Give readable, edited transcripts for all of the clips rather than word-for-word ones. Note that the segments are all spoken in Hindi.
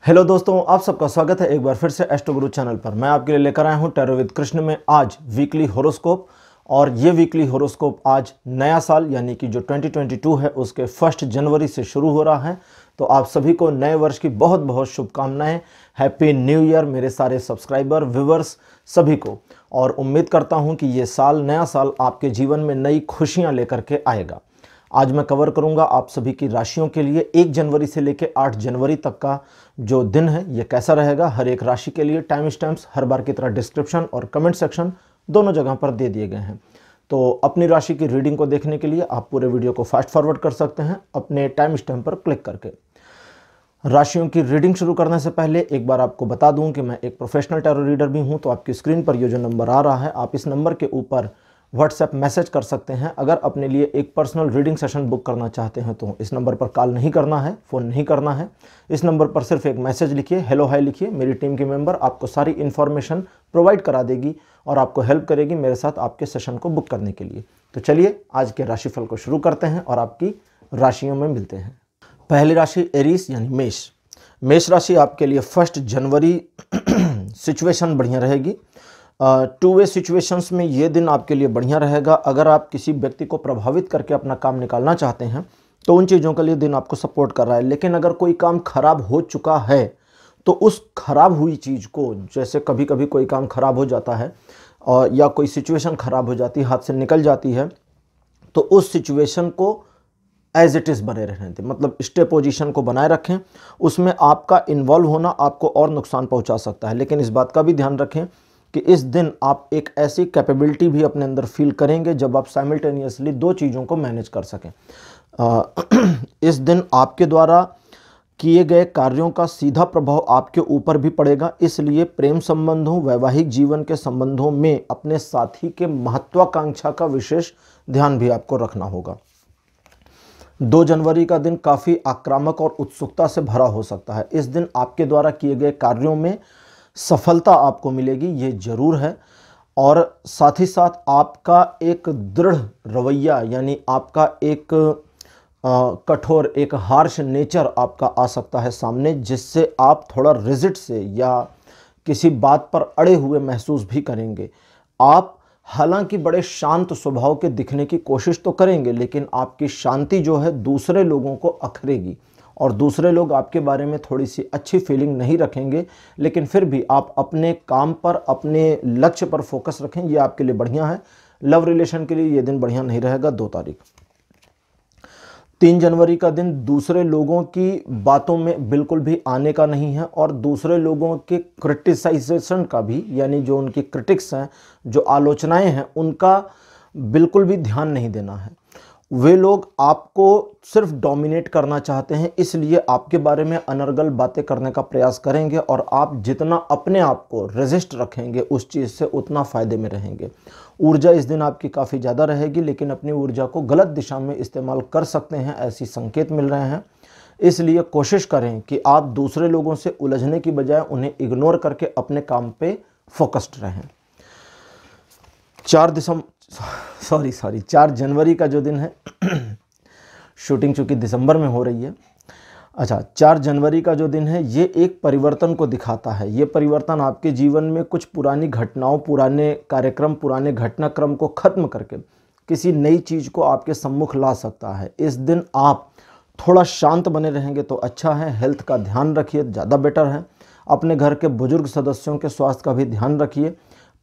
हेलो दोस्तों, आप सबका स्वागत है एक बार फिर से एस्ट्रो गुरु चैनल पर। मैं आपके लिए लेकर आया हूं टैरो विद कृष्ण में आज वीकली होरोस्कोप। और ये वीकली होरोस्कोप आज नया साल यानी कि जो 2022 है उसके 1 जनवरी से शुरू हो रहा है। तो आप सभी को नए वर्ष की बहुत बहुत शुभकामनाएं। हैप्पी न्यू ईयर मेरे सारे सब्सक्राइबर व्यूवर्स सभी को। और उम्मीद करता हूँ कि ये साल नया साल आपके जीवन में नई खुशियाँ लेकर के आएगा। आज मैं कवर करूंगा आप सभी की राशियों के लिए 1 जनवरी से लेकर 8 जनवरी तक का जो दिन है ये कैसा रहेगा। हर एक राशि के लिए टाइम स्टैम्प्स हर बार की तरह डिस्क्रिप्शन और कमेंट सेक्शन दोनों जगह पर दे दिए गए हैं। तो अपनी राशि की रीडिंग को देखने के लिए आप पूरे वीडियो को फास्ट फॉरवर्ड कर सकते हैं अपने टाइम स्टैम्प पर क्लिक करके। राशियों की रीडिंग शुरू करने से पहले एक बार आपको बता दूं कि मैं एक प्रोफेशनल टैरो रीडर भी हूं। तो आपकी स्क्रीन पर ये जो नंबर आ रहा है आप इस नंबर के ऊपर व्हाट्सएप मैसेज कर सकते हैं। अगर अपने लिए एक पर्सनल रीडिंग सेशन बुक करना चाहते हैं तो इस नंबर पर कॉल नहीं करना है, फ़ोन नहीं करना है। इस नंबर पर सिर्फ एक मैसेज लिखिए, हेलो हाय लिखिए। मेरी टीम के मेंबर आपको सारी इन्फॉर्मेशन प्रोवाइड करा देगी और आपको हेल्प करेगी मेरे साथ आपके सेशन को बुक करने के लिए। तो चलिए आज के राशिफल को शुरू करते हैं और आपकी राशियों में मिलते हैं। पहली राशि एरीज यानी मेष। मेष राशि आपके लिए 1 जनवरी सिचुएशन बढ़िया रहेगी। टू वे सिचुएशंस में ये दिन आपके लिए बढ़िया रहेगा। अगर आप किसी व्यक्ति को प्रभावित करके अपना काम निकालना चाहते हैं तो उन चीज़ों के लिए दिन आपको सपोर्ट कर रहा है। लेकिन अगर कोई काम खराब हो चुका है तो उस खराब हुई चीज़ को, जैसे कभी कभी कोई काम खराब हो जाता है या कोई सिचुएशन खराब हो जाती है, हाथ से निकल जाती है, तो उस सिचुएशन को एज इट इज़ बने रहने दें, मतलब स्टे पोजीशन को बनाए रखें। उसमें आपका इन्वॉल्व होना आपको और नुकसान पहुंचा सकता है। लेकिन इस बात का भी ध्यान रखें कि इस दिन आप एक ऐसी कैपेबिलिटी भी अपने अंदर फील करेंगे जब आप साइमल्टेनियसली 2 चीज़ों को मैनेज कर सकें। इस दिन आपके द्वारा किए गए कार्यों का सीधा प्रभाव आपके ऊपर भी पड़ेगा। इसलिए प्रेम संबंधों, वैवाहिक जीवन के संबंधों में अपने साथी के महत्वाकांक्षा का विशेष ध्यान भी आपको रखना होगा। 2 जनवरी का दिन काफ़ी आक्रामक और उत्सुकता से भरा हो सकता है। इस दिन आपके द्वारा किए गए कार्यों में सफलता आपको मिलेगी, ये जरूर है। और साथ ही साथ आपका एक दृढ़ रवैया यानी आपका एक कठोर, एक हार्श नेचर आपका आ सकता है सामने, जिससे आप थोड़ा रिजिड से या किसी बात पर अड़े हुए महसूस भी करेंगे। आप हालांकि बड़े शांत स्वभाव के दिखने की कोशिश तो करेंगे, लेकिन आपकी शांति जो है दूसरे लोगों को अखरेगी और दूसरे लोग आपके बारे में थोड़ी सी अच्छी फीलिंग नहीं रखेंगे। लेकिन फिर भी आप अपने काम पर, अपने लक्ष्य पर फोकस रखें, ये आपके लिए बढ़िया है। लव रिलेशन के लिए ये दिन बढ़िया नहीं रहेगा। 2 तारीख 3 जनवरी का दिन दूसरे लोगों की बातों में बिल्कुल भी आने का नहीं है और दूसरे लोगों के क्रिटिसाइजेशन का भी, यानी जो उनकी क्रिटिक्स हैं, जो आलोचनाएं हैं, उनका बिल्कुल भी ध्यान नहीं देना है। वे लोग आपको सिर्फ डोमिनेट करना चाहते हैं, इसलिए आपके बारे में अनर्गल बातें करने का प्रयास करेंगे और आप जितना अपने आप को रेजिस्ट रखेंगे उस चीज़ से उतना फ़ायदे में रहेंगे। ऊर्जा इस दिन आपकी काफ़ी ज़्यादा रहेगी, लेकिन अपनी ऊर्जा को गलत दिशा में इस्तेमाल कर सकते हैं, ऐसी संकेत मिल रहे हैं। इसलिए कोशिश करें कि आप दूसरे लोगों से उलझने की बजाय उन्हें इग्नोर करके अपने काम पे फोकस्ड रहें। 4 जनवरी का जो दिन है शूटिंग चूंकि दिसंबर में हो रही है। 4 जनवरी का जो दिन है ये एक परिवर्तन को दिखाता है। ये परिवर्तन आपके जीवन में कुछ पुरानी घटनाओं, पुराने कार्यक्रम, पुराने घटनाक्रम को खत्म करके किसी नई चीज़ को आपके सम्मुख ला सकता है। इस दिन आप थोड़ा शांत बने रहेंगे तो अच्छा है। हेल्थ का ध्यान रखिए, ज़्यादा बेटर है। अपने घर के बुजुर्ग सदस्यों के स्वास्थ्य का भी ध्यान रखिए।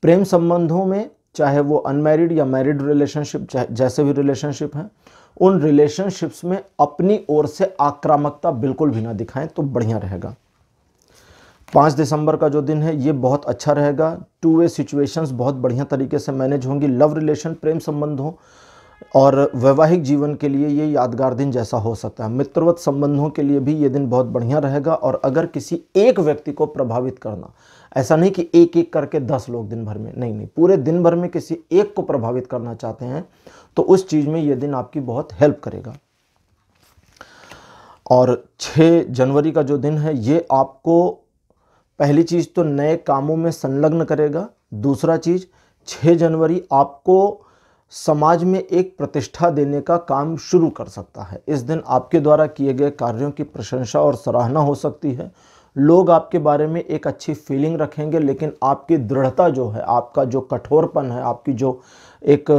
प्रेम संबंधों में, चाहे वो अनमैरिड या मैरिड रिलेशनशिप, जैसे भी रिलेशनशिप हैं, उन रिलेशनशिप्स में अपनी ओर से आक्रामकता बिल्कुल भी ना दिखाएं तो बढ़िया रहेगा। 5 दिसंबर का जो दिन है ये बहुत अच्छा रहेगा। 2 वे सिचुएशंस बहुत बढ़िया तरीके से मैनेज होंगी। लव रिलेशन, प्रेम संबंधों और वैवाहिक जीवन के लिए ये यादगार दिन जैसा हो सकता है। मित्रवत संबंधों के लिए भी ये दिन बहुत बढ़िया रहेगा। और अगर किसी एक व्यक्ति को प्रभावित करना, ऐसा नहीं कि एक एक करके 10 लोग दिन भर में, नहीं, पूरे दिन भर में किसी एक को प्रभावित करना चाहते हैं तो उस चीज़ में ये दिन आपकी बहुत हेल्प करेगा। और 6 जनवरी का जो दिन है ये आपको पहली चीज़ तो नए कामों में संलग्न करेगा। दूसरा चीज़, 6 जनवरी आपको समाज में एक प्रतिष्ठा देने का काम शुरू कर सकता है। इस दिन आपके द्वारा किए गए कार्यों की प्रशंसा और सराहना हो सकती है। लोग आपके बारे में एक अच्छी फीलिंग रखेंगे, लेकिन आपकी दृढ़ता जो है, आपका जो कठोरपन है, आपकी जो एक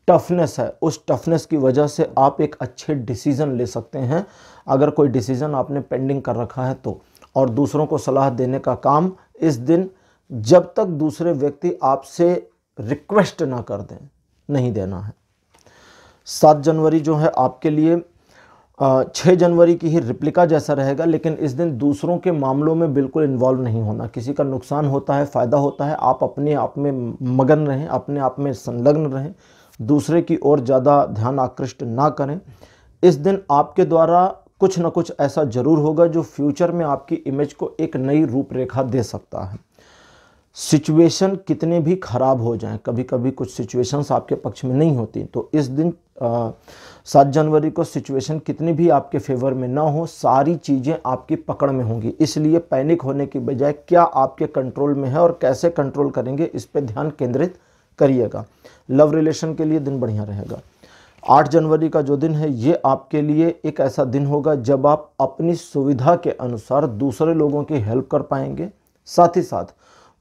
टफनेस है, उस टफनेस की वजह से आप एक अच्छे डिसीजन ले सकते हैं। अगर कोई डिसीजन आपने पेंडिंग कर रखा है तो, और दूसरों को सलाह देने का काम इस दिन, जब तक दूसरे व्यक्ति आपसे रिक्वेस्ट ना कर दें, नहीं देना है। 7 जनवरी जो है आपके लिए 6 जनवरी की ही रिप्लिका जैसा रहेगा, लेकिन इस दिन दूसरों के मामलों में बिल्कुल इन्वॉल्व नहीं होना। किसी का नुकसान होता है, फ़ायदा होता है, आप अपने आप में मगन रहें, अपने आप में संलग्न रहें, दूसरे की ओर ज़्यादा ध्यान आकृष्ट ना करें। इस दिन आपके द्वारा कुछ ना कुछ ऐसा ज़रूर होगा जो फ्यूचर में आपकी इमेज को एक नई रूपरेखा दे सकता है। सिचुएशन कितने भी खराब हो जाएं, कभी कभी कुछ सिचुएशंस आपके पक्ष में नहीं होती, तो इस दिन 7 जनवरी को सिचुएशन कितनी भी आपके फेवर में ना हो, सारी चीज़ें आपकी पकड़ में होंगी। इसलिए पैनिक होने की बजाय क्या आपके कंट्रोल में है और कैसे कंट्रोल करेंगे, इस पे ध्यान केंद्रित करिएगा। लव रिलेशन के लिए दिन बढ़िया रहेगा। 8 जनवरी का जो दिन है, ये आपके लिए एक ऐसा दिन होगा जब आप अपनी सुविधा के अनुसार दूसरे लोगों की हेल्प कर पाएंगे। साथ ही साथ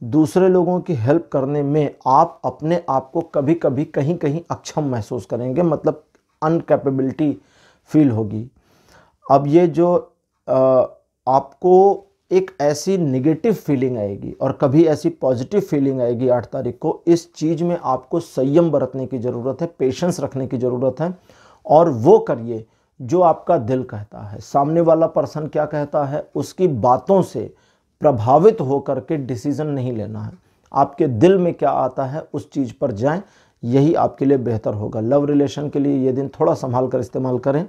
दूसरे लोगों की हेल्प करने में आप अपने आप को कभी कभी कहीं कहीं अक्षम महसूस करेंगे, मतलब अनकैपेबिलिटी फील होगी। अब ये जो आपको एक ऐसी नेगेटिव फीलिंग आएगी और कभी ऐसी पॉजिटिव फीलिंग आएगी 8 तारीख को, इस चीज़ में आपको संयम बरतने की ज़रूरत है, पेशेंस रखने की ज़रूरत है, और वो करिए जो आपका दिल कहता है। सामने वाला पर्सन क्या कहता है, उसकी बातों से प्रभावित होकर के डिसीजन नहीं लेना है। आपके दिल में क्या आता है उस चीज़ पर जाएं, यही आपके लिए बेहतर होगा। लव रिलेशन के लिए ये दिन थोड़ा संभाल कर इस्तेमाल करें,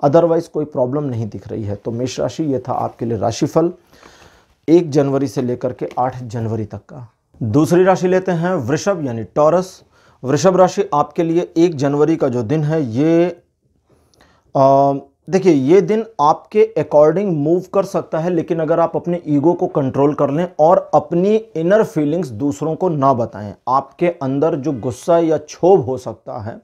अदरवाइज कोई प्रॉब्लम नहीं दिख रही है। तो मेष राशि, ये था आपके लिए राशिफल 1 जनवरी से लेकर के 8 जनवरी तक का। दूसरी राशि लेते हैं वृषभ यानी टॉरस। वृषभ राशि आपके लिए 1 जनवरी का जो दिन है, ये देखिए, ये दिन आपके अकॉर्डिंग मूव कर सकता है, लेकिन अगर आप अपने ईगो को कंट्रोल कर लें और अपनी इनर फीलिंग्स दूसरों को ना बताएं, आपके अंदर जो गुस्सा या क्षोभ हो सकता है,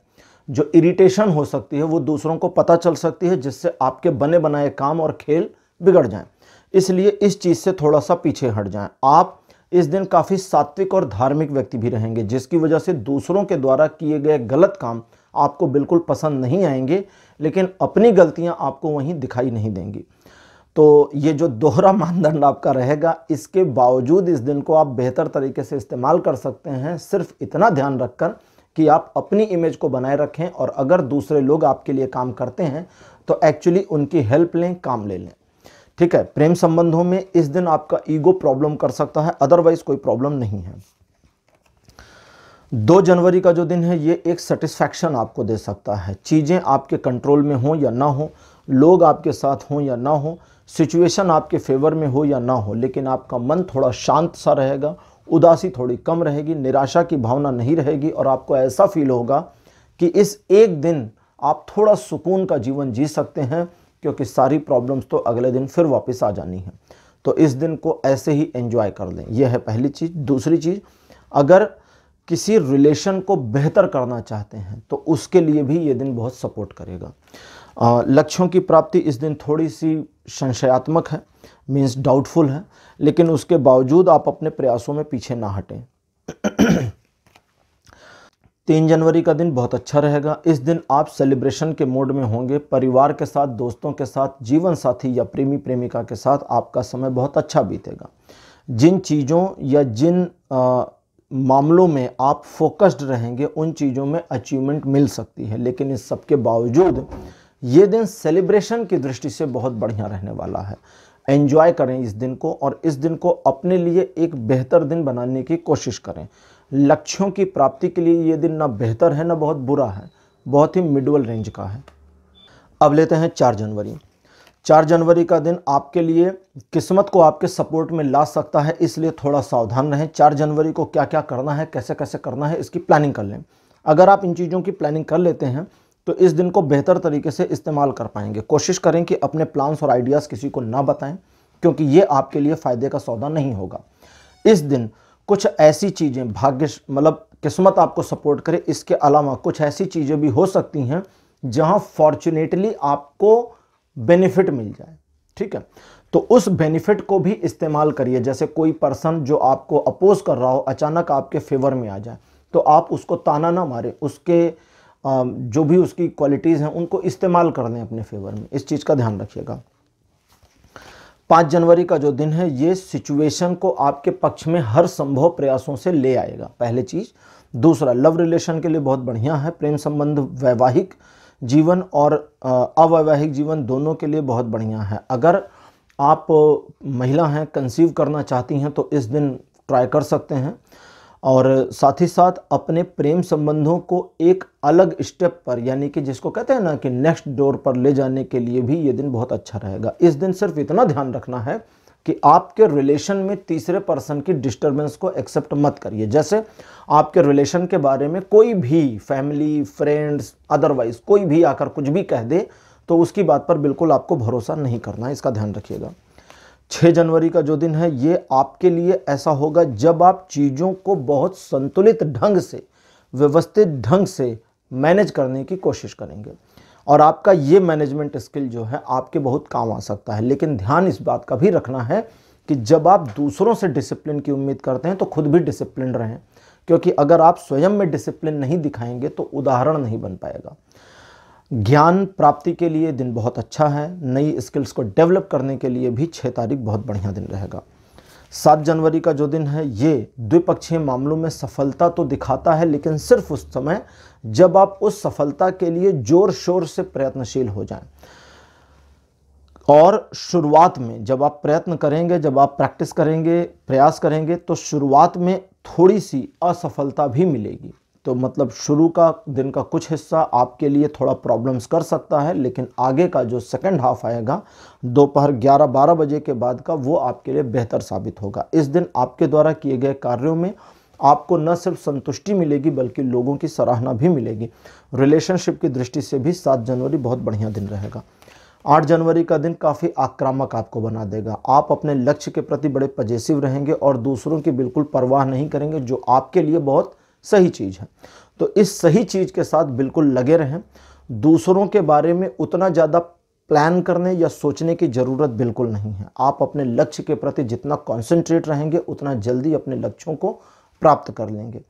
जो इरिटेशन हो सकती है, वो दूसरों को पता चल सकती है, जिससे आपके बने बनाए काम और खेल बिगड़ जाएं। इसलिए इस चीज़ से थोड़ा सा पीछे हट जाएं। आप इस दिन काफ़ी सात्विक और धार्मिक व्यक्ति भी रहेंगे, जिसकी वजह से दूसरों के द्वारा किए गए गलत काम आपको बिल्कुल पसंद नहीं आएंगे, लेकिन अपनी गलतियां आपको वहीं दिखाई नहीं देंगी। तो ये जो दोहरा मानदंड आपका रहेगा, इसके बावजूद इस दिन को आप बेहतर तरीके से इस्तेमाल कर सकते हैं, सिर्फ इतना ध्यान रखकर कि आप अपनी इमेज को बनाए रखें, और अगर दूसरे लोग आपके लिए काम करते हैं तो एक्चुअली उनकी हेल्प लें, काम ले लें। ठीक है। प्रेम संबंधों में इस दिन आपका ईगो प्रॉब्लम कर सकता है, अदरवाइज कोई प्रॉब्लम नहीं है। 2 जनवरी का जो दिन है, ये एक सेटिस्फैक्शन आपको दे सकता है। चीज़ें आपके कंट्रोल में हो या ना हो, लोग आपके साथ हों या ना हो, सिचुएशन आपके फेवर में हो या ना हो, लेकिन आपका मन थोड़ा शांत सा रहेगा, उदासी थोड़ी कम रहेगी, निराशा की भावना नहीं रहेगी, और आपको ऐसा फील होगा कि इस एक दिन आप थोड़ा सुकून का जीवन जी सकते हैं, क्योंकि सारी प्रॉब्लम्स तो अगले दिन फिर वापस आ जानी है। तो इस दिन को ऐसे ही एंजॉय कर लें, यह है पहली चीज़। दूसरी चीज़, अगर किसी रिलेशन को बेहतर करना चाहते हैं तो उसके लिए भी ये दिन बहुत सपोर्ट करेगा। लक्ष्यों की प्राप्ति इस दिन थोड़ी सी संशयात्मक है, मीन्स डाउटफुल है, लेकिन उसके बावजूद आप अपने प्रयासों में पीछे ना हटें। 3 जनवरी का दिन बहुत अच्छा रहेगा। इस दिन आप सेलिब्रेशन के मोड में होंगे, परिवार के साथ, दोस्तों के साथ, जीवन साथी या प्रेमी प्रेमिका के साथ आपका समय बहुत अच्छा बीतेगा। जिन चीज़ों या जिन मामलों में आप फोकस्ड रहेंगे, उन चीज़ों में अचीवमेंट मिल सकती है, लेकिन इस सब के बावजूद ये दिन सेलिब्रेशन की दृष्टि से बहुत बढ़िया रहने वाला है। एंजॉय करें इस दिन को, और इस दिन को अपने लिए एक बेहतर दिन बनाने की कोशिश करें। लक्ष्यों की प्राप्ति के लिए ये दिन ना बेहतर है ना बहुत बुरा है, बहुत ही मिडल रेंज का है। अब लेते हैं 4 जनवरी। 4 जनवरी का दिन आपके लिए किस्मत को आपके सपोर्ट में ला सकता है, इसलिए थोड़ा सावधान रहें। 4 जनवरी को क्या क्या करना है, कैसे कैसे करना है, इसकी प्लानिंग कर लें। अगर आप इन चीज़ों की प्लानिंग कर लेते हैं तो इस दिन को बेहतर तरीके से इस्तेमाल कर पाएंगे। कोशिश करें कि अपने प्लान्स और आइडियाज़ किसी को ना बताएं, क्योंकि ये आपके लिए फ़ायदे का सौदा नहीं होगा। इस दिन कुछ ऐसी चीज़ें भाग्य मतलब किस्मत आपको सपोर्ट करे, इसके अलावा कुछ ऐसी चीज़ें भी हो सकती हैं जहां फॉर्चुनेटली आपको बेनिफिट मिल जाए। ठीक है, तो उस बेनिफिट को भी इस्तेमाल करिए। जैसे कोई पर्सन जो आपको अपोज कर रहा हो अचानक आपके फेवर में आ जाए, तो आप उसको ताना ना मारें, उसके जो भी उसकी क्वालिटीज़ हैं उनको इस्तेमाल कर लें अपने फेवर में। इस चीज़ का ध्यान रखिएगा। 5 जनवरी का जो दिन है ये सिचुएशन को आपके पक्ष में हर संभव प्रयासों से ले आएगा, पहले चीज़। दूसरा, लव रिलेशन के लिए बहुत बढ़िया है। प्रेम संबंध, वैवाहिक जीवन और अवैवाहिक जीवन दोनों के लिए बहुत बढ़िया है। अगर आप महिला हैं, कंसीव करना चाहती हैं तो इस दिन ट्राई कर सकते हैं। और साथ ही साथ अपने प्रेम संबंधों को एक अलग स्टेप पर, यानी कि जिसको कहते हैं ना कि नेक्स्ट डोर पर ले जाने के लिए भी ये दिन बहुत अच्छा रहेगा। इस दिन सिर्फ इतना ध्यान रखना है कि आपके रिलेशन में तीसरे पर्सन की डिस्टर्बेंस को एक्सेप्ट मत करिए। जैसे आपके रिलेशन के बारे में कोई भी फैमिली, फ्रेंड्स, अदरवाइज कोई भी आकर कुछ भी कह दे तो उसकी बात पर बिल्कुल आपको भरोसा नहीं करना है, इसका ध्यान रखिएगा। 6 जनवरी का जो दिन है ये आपके लिए ऐसा होगा जब आप चीज़ों को बहुत संतुलित ढंग से, व्यवस्थित ढंग से मैनेज करने की कोशिश करेंगे और आपका ये मैनेजमेंट स्किल जो है आपके बहुत काम आ सकता है। लेकिन ध्यान इस बात का भी रखना है कि जब आप दूसरों से डिसिप्लिन की उम्मीद करते हैं तो खुद भी डिसिप्लिन रहें, क्योंकि अगर आप स्वयं में डिसिप्लिन नहीं दिखाएंगे तो उदाहरण नहीं बन पाएगा। ज्ञान प्राप्ति के लिए दिन बहुत अच्छा है। नई स्किल्स को डेवलप करने के लिए भी 6 तारीख बहुत बढ़िया दिन रहेगा। 7 जनवरी का जो दिन है ये द्विपक्षीय मामलों में सफलता तो दिखाता है, लेकिन सिर्फ उस समय जब आप उस सफलता के लिए जोर शोर से प्रयत्नशील हो जाएं। और शुरुआत में जब आप प्रयत्न करेंगे, जब आप प्रैक्टिस करेंगे, प्रयास करेंगे, तो शुरुआत में थोड़ी सी असफलता भी मिलेगी। तो मतलब शुरू का दिन का कुछ हिस्सा आपके लिए थोड़ा प्रॉब्लम्स कर सकता है, लेकिन आगे का जो सेकंड हाफ आएगा दोपहर 11-12 बजे के बाद का, वो आपके लिए बेहतर साबित होगा। इस दिन आपके द्वारा किए गए कार्यों में आपको न सिर्फ संतुष्टि मिलेगी बल्कि लोगों की सराहना भी मिलेगी। रिलेशनशिप की दृष्टि से भी 7 जनवरी बहुत बढ़िया दिन रहेगा। 8 जनवरी का दिन काफ़ी आक्रामक आपको बना देगा। आप अपने लक्ष्य के प्रति बड़े पजेसिव रहेंगे और दूसरों की बिल्कुल परवाह नहीं करेंगे, जो आपके लिए बहुत सही चीज़ है। तो इस सही चीज़ के साथ बिल्कुल लगे रहें। दूसरों के बारे में उतना ज़्यादा प्लान करने या सोचने की ज़रूरत बिल्कुल नहीं है। आप अपने लक्ष्य के प्रति जितना कॉन्सेंट्रेट रहेंगे उतना जल्दी अपने लक्ष्यों को प्राप्त कर लेंगे।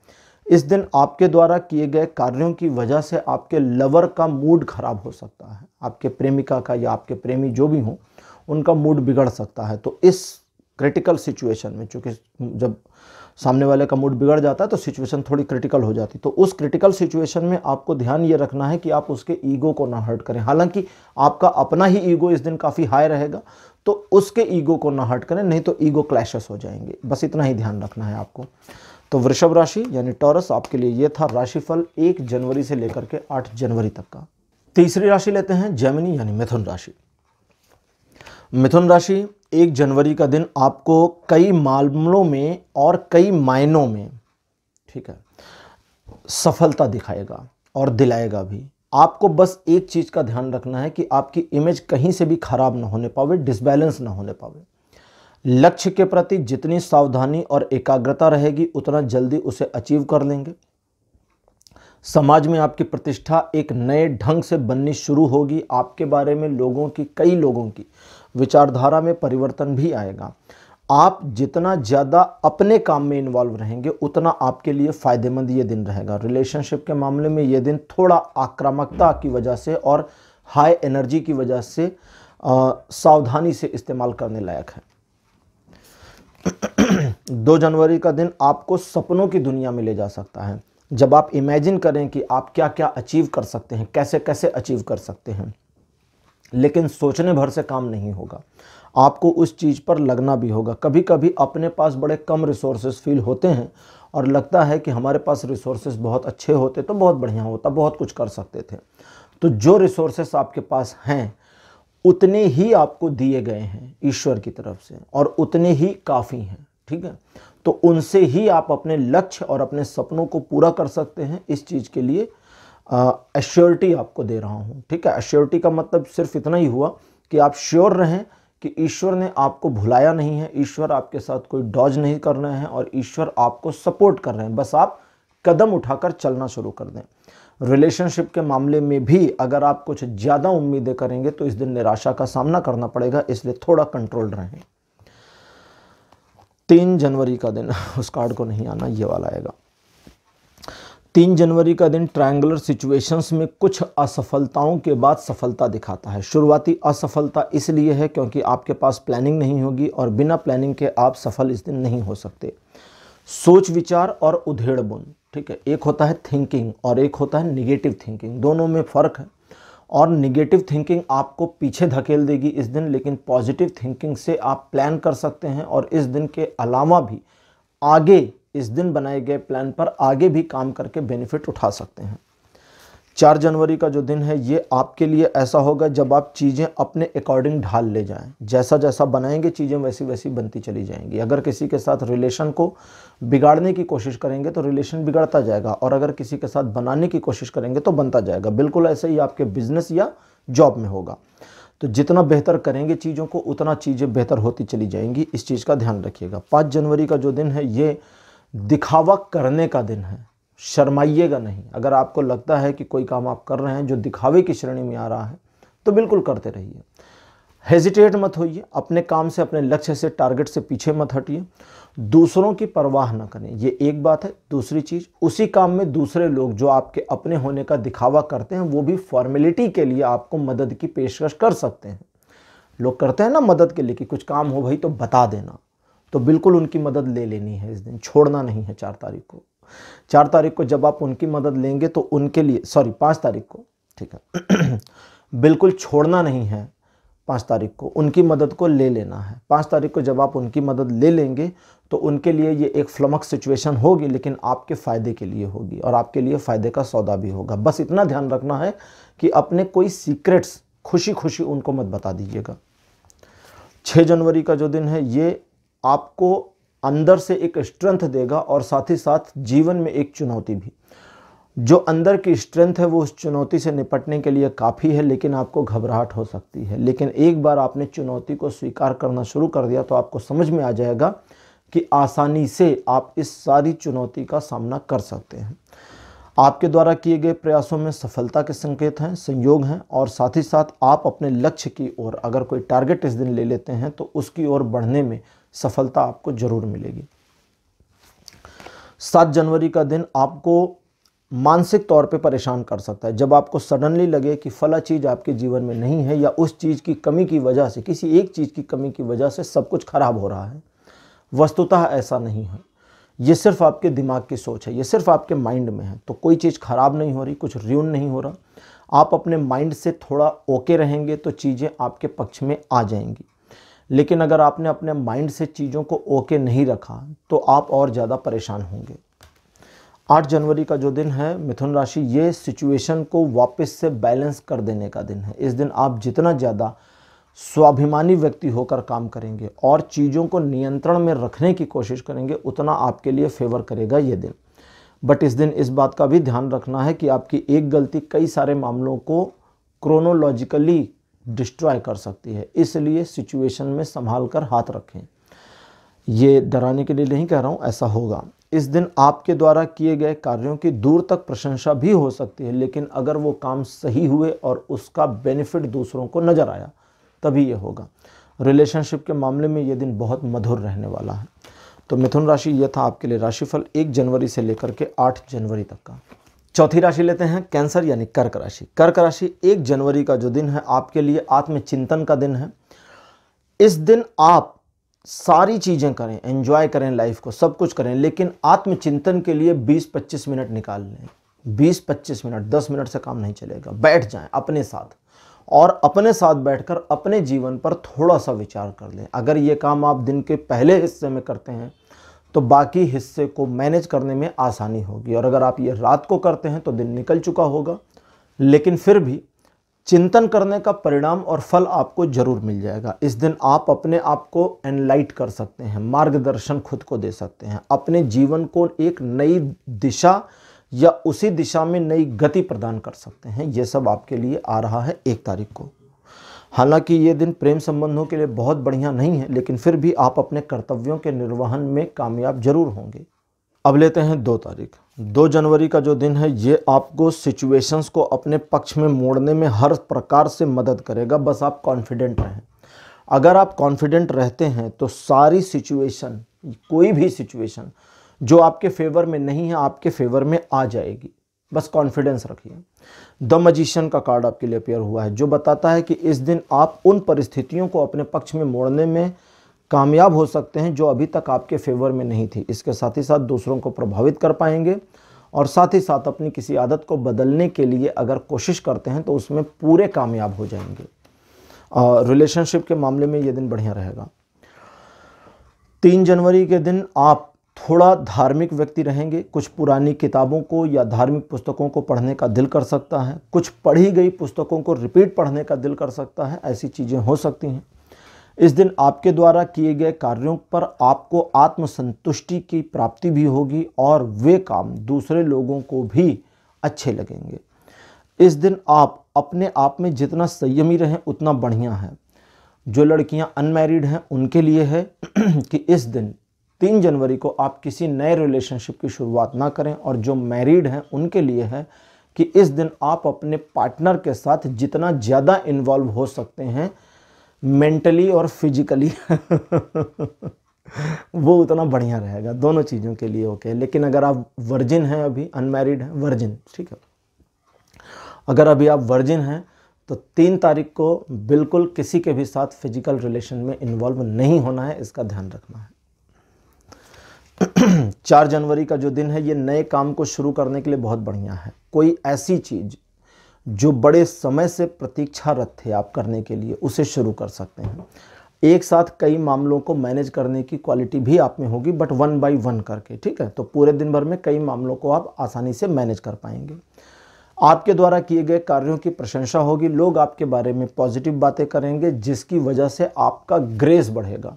इस दिन आपके द्वारा किए गए कार्यों की वजह से आपके लवर का मूड खराब हो सकता है। आपके प्रेमिका का या आपके प्रेमी जो भी हों उनका मूड बिगड़ सकता है। तो इस क्रिटिकल सिचुएशन में, चूँकि जब सामने वाले का मूड बिगड़ जाता है तो सिचुएशन थोड़ी क्रिटिकल हो जाती है, तो उस क्रिटिकल सिचुएशन में आपको ध्यान ये रखना है कि आप उसके ईगो को ना हर्ट करें। हालांकि आपका अपना ही ईगो इस दिन काफ़ी हाई रहेगा, तो उसके ईगो को ना हर्ट करें, नहीं तो ईगो क्लैशेस हो जाएंगे। बस इतना ही ध्यान रखना है आपको। तो वृषभ राशि यानी टॉरस, आपके लिए ये था राशिफल 1 जनवरी से लेकर के 8 जनवरी तक का। तीसरी राशि लेते हैं जेमिनी यानी मिथुन राशि। मिथुन राशि, 1 जनवरी का दिन आपको कई मामलों में और कई मायनों में, ठीक है, सफलता दिखाएगा और दिलाएगा भी। आपको बस एक चीज़ का ध्यान रखना है कि आपकी इमेज कहीं से भी खराब ना होने पावे, डिसबैलेंस ना होने पावे। लक्ष्य के प्रति जितनी सावधानी और एकाग्रता रहेगी उतना जल्दी उसे अचीव कर लेंगे। समाज में आपकी प्रतिष्ठा एक नए ढंग से बननी शुरू होगी। आपके बारे में कई लोगों की विचारधारा में परिवर्तन भी आएगा। आप जितना ज़्यादा अपने काम में इन्वॉल्व रहेंगे उतना आपके लिए फ़ायदेमंद ये दिन रहेगा। रिलेशनशिप के मामले में ये दिन थोड़ा आक्रामकता की वजह से और हाई एनर्जी की वजह से सावधानी से इस्तेमाल करने लायक है। 2 जनवरी का दिन आपको सपनों की दुनिया में ले जा सकता है। जब आप इमेजिन करें कि आप क्या क्या अचीव कर सकते हैं, कैसे कैसे अचीव कर सकते हैं, लेकिन सोचने भर से काम नहीं होगा, आपको उस चीज़ पर लगना भी होगा। कभी कभी अपने पास बड़े कम रिसोर्सेज फील होते हैं और लगता है कि हमारे पास रिसोर्सेज बहुत अच्छे होते तो बहुत बढ़िया होता, बहुत कुछ कर सकते थे। तो जो रिसोर्सेज आपके पास हैं उतने ही आपको दिए गए हैं ईश्वर की तरफ से और उतने ही काफ़ी हैं, ठीक है। तो उनसे ही आप अपने लक्ष्य और अपने सपनों को पूरा कर सकते हैं। इस चीज़ के लिए एश्योरिटी आपको दे रहा हूँ, ठीक है। एश्योरिटी का मतलब सिर्फ इतना ही हुआ कि आप श्योर रहें कि ईश्वर ने आपको भुलाया नहीं है, ईश्वर आपके साथ कोई डॉज नहीं कर रहे हैं और ईश्वर आपको सपोर्ट कर रहे हैं। बस आप कदम उठाकर चलना शुरू कर दें। रिलेशनशिप के मामले में भी अगर आप कुछ ज़्यादा उम्मीदें करेंगे तो इस दिन निराशा का सामना करना पड़ेगा, इसलिए थोड़ा कंट्रोल रहें। 3 जनवरी का दिन, उस कार्ड को नहीं आना, ये वाला आएगा। 3 जनवरी का दिन ट्रायंगुलर सिचुएशंस में कुछ असफलताओं के बाद सफलता दिखाता है। शुरुआती असफलता इसलिए है क्योंकि आपके पास प्लानिंग नहीं होगी और बिना प्लानिंग के आप सफल इस दिन नहीं हो सकते। सोच विचार और उधेड़ बुन, ठीक है, एक होता है थिंकिंग और एक होता है निगेटिव थिंकिंग, दोनों में फ़र्क है। और निगेटिव थिंकिंग आपको पीछे धकेल देगी इस दिन, लेकिन पॉजिटिव थिंकिंग से आप प्लान कर सकते हैं और इस दिन के अलावा भी आगे इस दिन बनाए गए प्लान पर आगे भी काम करके बेनिफिट उठा सकते हैं। 4 जनवरी का जो दिन है ये आपके लिए ऐसा होगा जब आप चीज़ें अपने अकॉर्डिंग ढाल ले जाएं। जैसा जैसा बनाएंगे चीज़ें वैसी वैसी बनती चली जाएंगी। अगर किसी के साथ रिलेशन को बिगाड़ने की कोशिश करेंगे तो रिलेशन बिगड़ता जाएगा, और अगर किसी के साथ बनाने की कोशिश करेंगे तो बनता जाएगा। बिल्कुल ऐसे ही आपके बिजनेस या जॉब में होगा। तो जितना बेहतर करेंगे चीज़ों को उतना चीज़ें बेहतर होती चली जाएंगी, इस चीज़ का ध्यान रखिएगा। 5 जनवरी का जो दिन है ये दिखावा करने का दिन है, शर्माइएगा नहीं। अगर आपको लगता है कि कोई काम आप कर रहे हैं जो दिखावे की श्रेणी में आ रहा है तो बिल्कुल करते रहिए, हेजिटेट मत होइए, अपने काम से, अपने लक्ष्य से, टारगेट से पीछे मत हटिए, दूसरों की परवाह न करें, ये एक बात है। दूसरी चीज़, उसी काम में दूसरे लोग जो आपके अपने होने का दिखावा करते हैं वो भी फॉर्मेलिटी के लिए आपको मदद की पेशकश कर सकते हैं। लोग करते हैं ना मदद के लिए कि कुछ काम हो भाई तो बता देना, तो बिल्कुल उनकी मदद ले लेनी है इस दिन, छोड़ना नहीं है। 4 तारीख को, 4 तारीख को जब आप उनकी मदद लेंगे तो उनके लिए, सॉरी 5 तारीख को, ठीक है बिल्कुल छोड़ना नहीं है। 5 तारीख को उनकी मदद को ले लेना है। 5 तारीख को जब आप उनकी मदद ले लेंगे तो उनके लिए ये एक फ्लमक सिचुएशन होगी, लेकिन आपके फ़ायदे के लिए होगी और आपके लिए फ़ायदे का सौदा भी होगा। बस इतना ध्यान रखना है कि अपने कोई सीक्रेट्स खुशी खुशी उनको मत बता दीजिएगा। 6 जनवरी का जो दिन है ये आपको अंदर से एक स्ट्रेंथ देगा और साथ ही साथ जीवन में एक चुनौती भी। जो अंदर की स्ट्रेंथ है वो उस चुनौती से निपटने के लिए काफ़ी है, लेकिन आपको घबराहट हो सकती है। लेकिन एक बार आपने चुनौती को स्वीकार करना शुरू कर दिया तो आपको समझ में आ जाएगा कि आसानी से आप इस सारी चुनौती का सामना कर सकते हैं। आपके द्वारा किए गए प्रयासों में सफलता के संकेत हैं, संयोग हैं, और साथ ही साथ आप अपने लक्ष्य की ओर अगर कोई टारगेट इस दिन ले लेते हैं तो उसकी ओर बढ़ने में सफलता आपको जरूर मिलेगी। 7 जनवरी का दिन आपको मानसिक तौर पे परेशान कर सकता है। जब आपको सडनली लगे कि फला चीज़ आपके जीवन में नहीं है या उस चीज़ की कमी की वजह से, किसी एक चीज़ की कमी की वजह से सब कुछ खराब हो रहा है। वस्तुतः ऐसा नहीं है, ये सिर्फ आपके दिमाग की सोच है, ये सिर्फ आपके माइंड में है। तो कोई चीज़ खराब नहीं हो रही, कुछ र्यून नहीं हो रहा। आप अपने माइंड से थोड़ा ओके रहेंगे तो चीज़ें आपके पक्ष में आ जाएंगी। लेकिन अगर आपने अपने माइंड से चीज़ों को ओके नहीं रखा तो आप और ज़्यादा परेशान होंगे। 8 जनवरी का जो दिन है मिथुन राशि, ये सिचुएशन को वापस से बैलेंस कर देने का दिन है। इस दिन आप जितना ज़्यादा स्वाभिमानी व्यक्ति होकर काम करेंगे और चीज़ों को नियंत्रण में रखने की कोशिश करेंगे उतना आपके लिए फेवर करेगा ये दिन। बट इस दिन इस बात का भी ध्यान रखना है कि आपकी एक गलती कई सारे मामलों को क्रोनोलॉजिकली डिस्ट्रॉय कर सकती है, इसलिए सिचुएशन में संभाल कर हाथ रखें। ये डराने के लिए नहीं कह रहा हूँ, ऐसा होगा। इस दिन आपके द्वारा किए गए कार्यों की दूर तक प्रशंसा भी हो सकती है, लेकिन अगर वो काम सही हुए और उसका बेनिफिट दूसरों को नज़र आया तभी ये होगा। रिलेशनशिप के मामले में ये दिन बहुत मधुर रहने वाला है। तो मिथुन राशि, ये था आपके लिए राशिफल 1 जनवरी से लेकर के 8 जनवरी तक का। चौथी राशि लेते हैं कैंसर यानी कर्क राशि। कर्क राशि 1 जनवरी का जो दिन है आपके लिए आत्मचिंतन का दिन है। इस दिन आप सारी चीज़ें करें, एंजॉय करें लाइफ को, सब कुछ करें, लेकिन आत्मचिंतन के लिए 20-25 मिनट निकाल लें। 20-25 मिनट, 10 मिनट से काम नहीं चलेगा। बैठ जाएं अपने साथ और अपने साथ बैठकर अपने जीवन पर थोड़ा सा विचार कर लें। अगर ये काम आप दिन के पहले हिस्से में करते हैं तो बाकी हिस्से को मैनेज करने में आसानी होगी, और अगर आप ये रात को करते हैं तो दिन निकल चुका होगा, लेकिन फिर भी चिंतन करने का परिणाम और फल आपको जरूर मिल जाएगा। इस दिन आप अपने आप को एनलाइट कर सकते हैं, मार्गदर्शन खुद को दे सकते हैं, अपने जीवन को एक नई दिशा या उसी दिशा में नई गति प्रदान कर सकते हैं। ये सब आपके लिए आ रहा है 1 तारीख को। हालांकि ये दिन प्रेम संबंधों के लिए बहुत बढ़िया नहीं है, लेकिन फिर भी आप अपने कर्तव्यों के निर्वहन में कामयाब जरूर होंगे। अब लेते हैं 2 तारीख। 2 जनवरी का जो दिन है ये आपको सिचुएशंस को अपने पक्ष में मोड़ने में हर प्रकार से मदद करेगा। बस आप कॉन्फिडेंट रहें। अगर आप कॉन्फिडेंट रहते हैं तो सारी सिचुएशन, कोई भी सिचुएशन जो आपके फेवर में नहीं है आपके फेवर में आ जाएगी। बस कॉन्फिडेंस रखिए। द मैजिशियन का कार्ड आपके लिए अपेयर हुआ है जो बताता है कि इस दिन आप उन परिस्थितियों को अपने पक्ष में मोड़ने में कामयाब हो सकते हैं जो अभी तक आपके फेवर में नहीं थी। इसके साथ ही साथ दूसरों को प्रभावित कर पाएंगे और साथ ही साथ अपनी किसी आदत को बदलने के लिए अगर कोशिश करते हैं तो उसमें पूरे कामयाब हो जाएंगे। रिलेशनशिप के मामले में ये दिन बढ़िया रहेगा। 3 जनवरी के दिन आप थोड़ा धार्मिक व्यक्ति रहेंगे। कुछ पुरानी किताबों को या धार्मिक पुस्तकों को पढ़ने का दिल कर सकता है। कुछ पढ़ी गई पुस्तकों को रिपीट पढ़ने का दिल कर सकता है। ऐसी चीज़ें हो सकती हैं। इस दिन आपके द्वारा किए गए कार्यों पर आपको आत्मसंतुष्टि की प्राप्ति भी होगी और वे काम दूसरे लोगों को भी अच्छे लगेंगे। इस दिन आप अपने आप में जितना संयमी रहें उतना बढ़िया है। जो लड़कियां अनमैरिड हैं उनके लिए है कि इस दिन 3 जनवरी को आप किसी नए रिलेशनशिप की शुरुआत ना करें, और जो मैरिड हैं उनके लिए है कि इस दिन आप अपने पार्टनर के साथ जितना ज़्यादा इन्वॉल्व हो सकते हैं मेंटली और फिजिकली वो उतना बढ़िया रहेगा। दोनों चीज़ों के लिए ओके। लेकिन अगर आप वर्जिन हैं, अभी अनमैरिड हैं, वर्जिन, ठीक है, अगर अभी आप वर्जिन हैं तो 3 तारीख को बिल्कुल किसी के भी साथ फिजिकल रिलेशन में इन्वॉल्व नहीं होना है, इसका ध्यान रखना है। 4 जनवरी का जो दिन है ये नए काम को शुरू करने के लिए बहुत बढ़िया है। कोई ऐसी चीज़ जो बड़े समय से प्रतीक्षारत थे आप करने के लिए, उसे शुरू कर सकते हैं। एक साथ कई मामलों को मैनेज करने की क्वालिटी भी आप में होगी, बट 1 बाय 1 करके, ठीक है। तो पूरे दिन भर में कई मामलों को आप आसानी से मैनेज कर पाएंगे। आपके द्वारा किए गए कार्यों की प्रशंसा होगी। लोग आपके बारे में पॉजिटिव बातें करेंगे जिसकी वजह से आपका ग्रेस बढ़ेगा।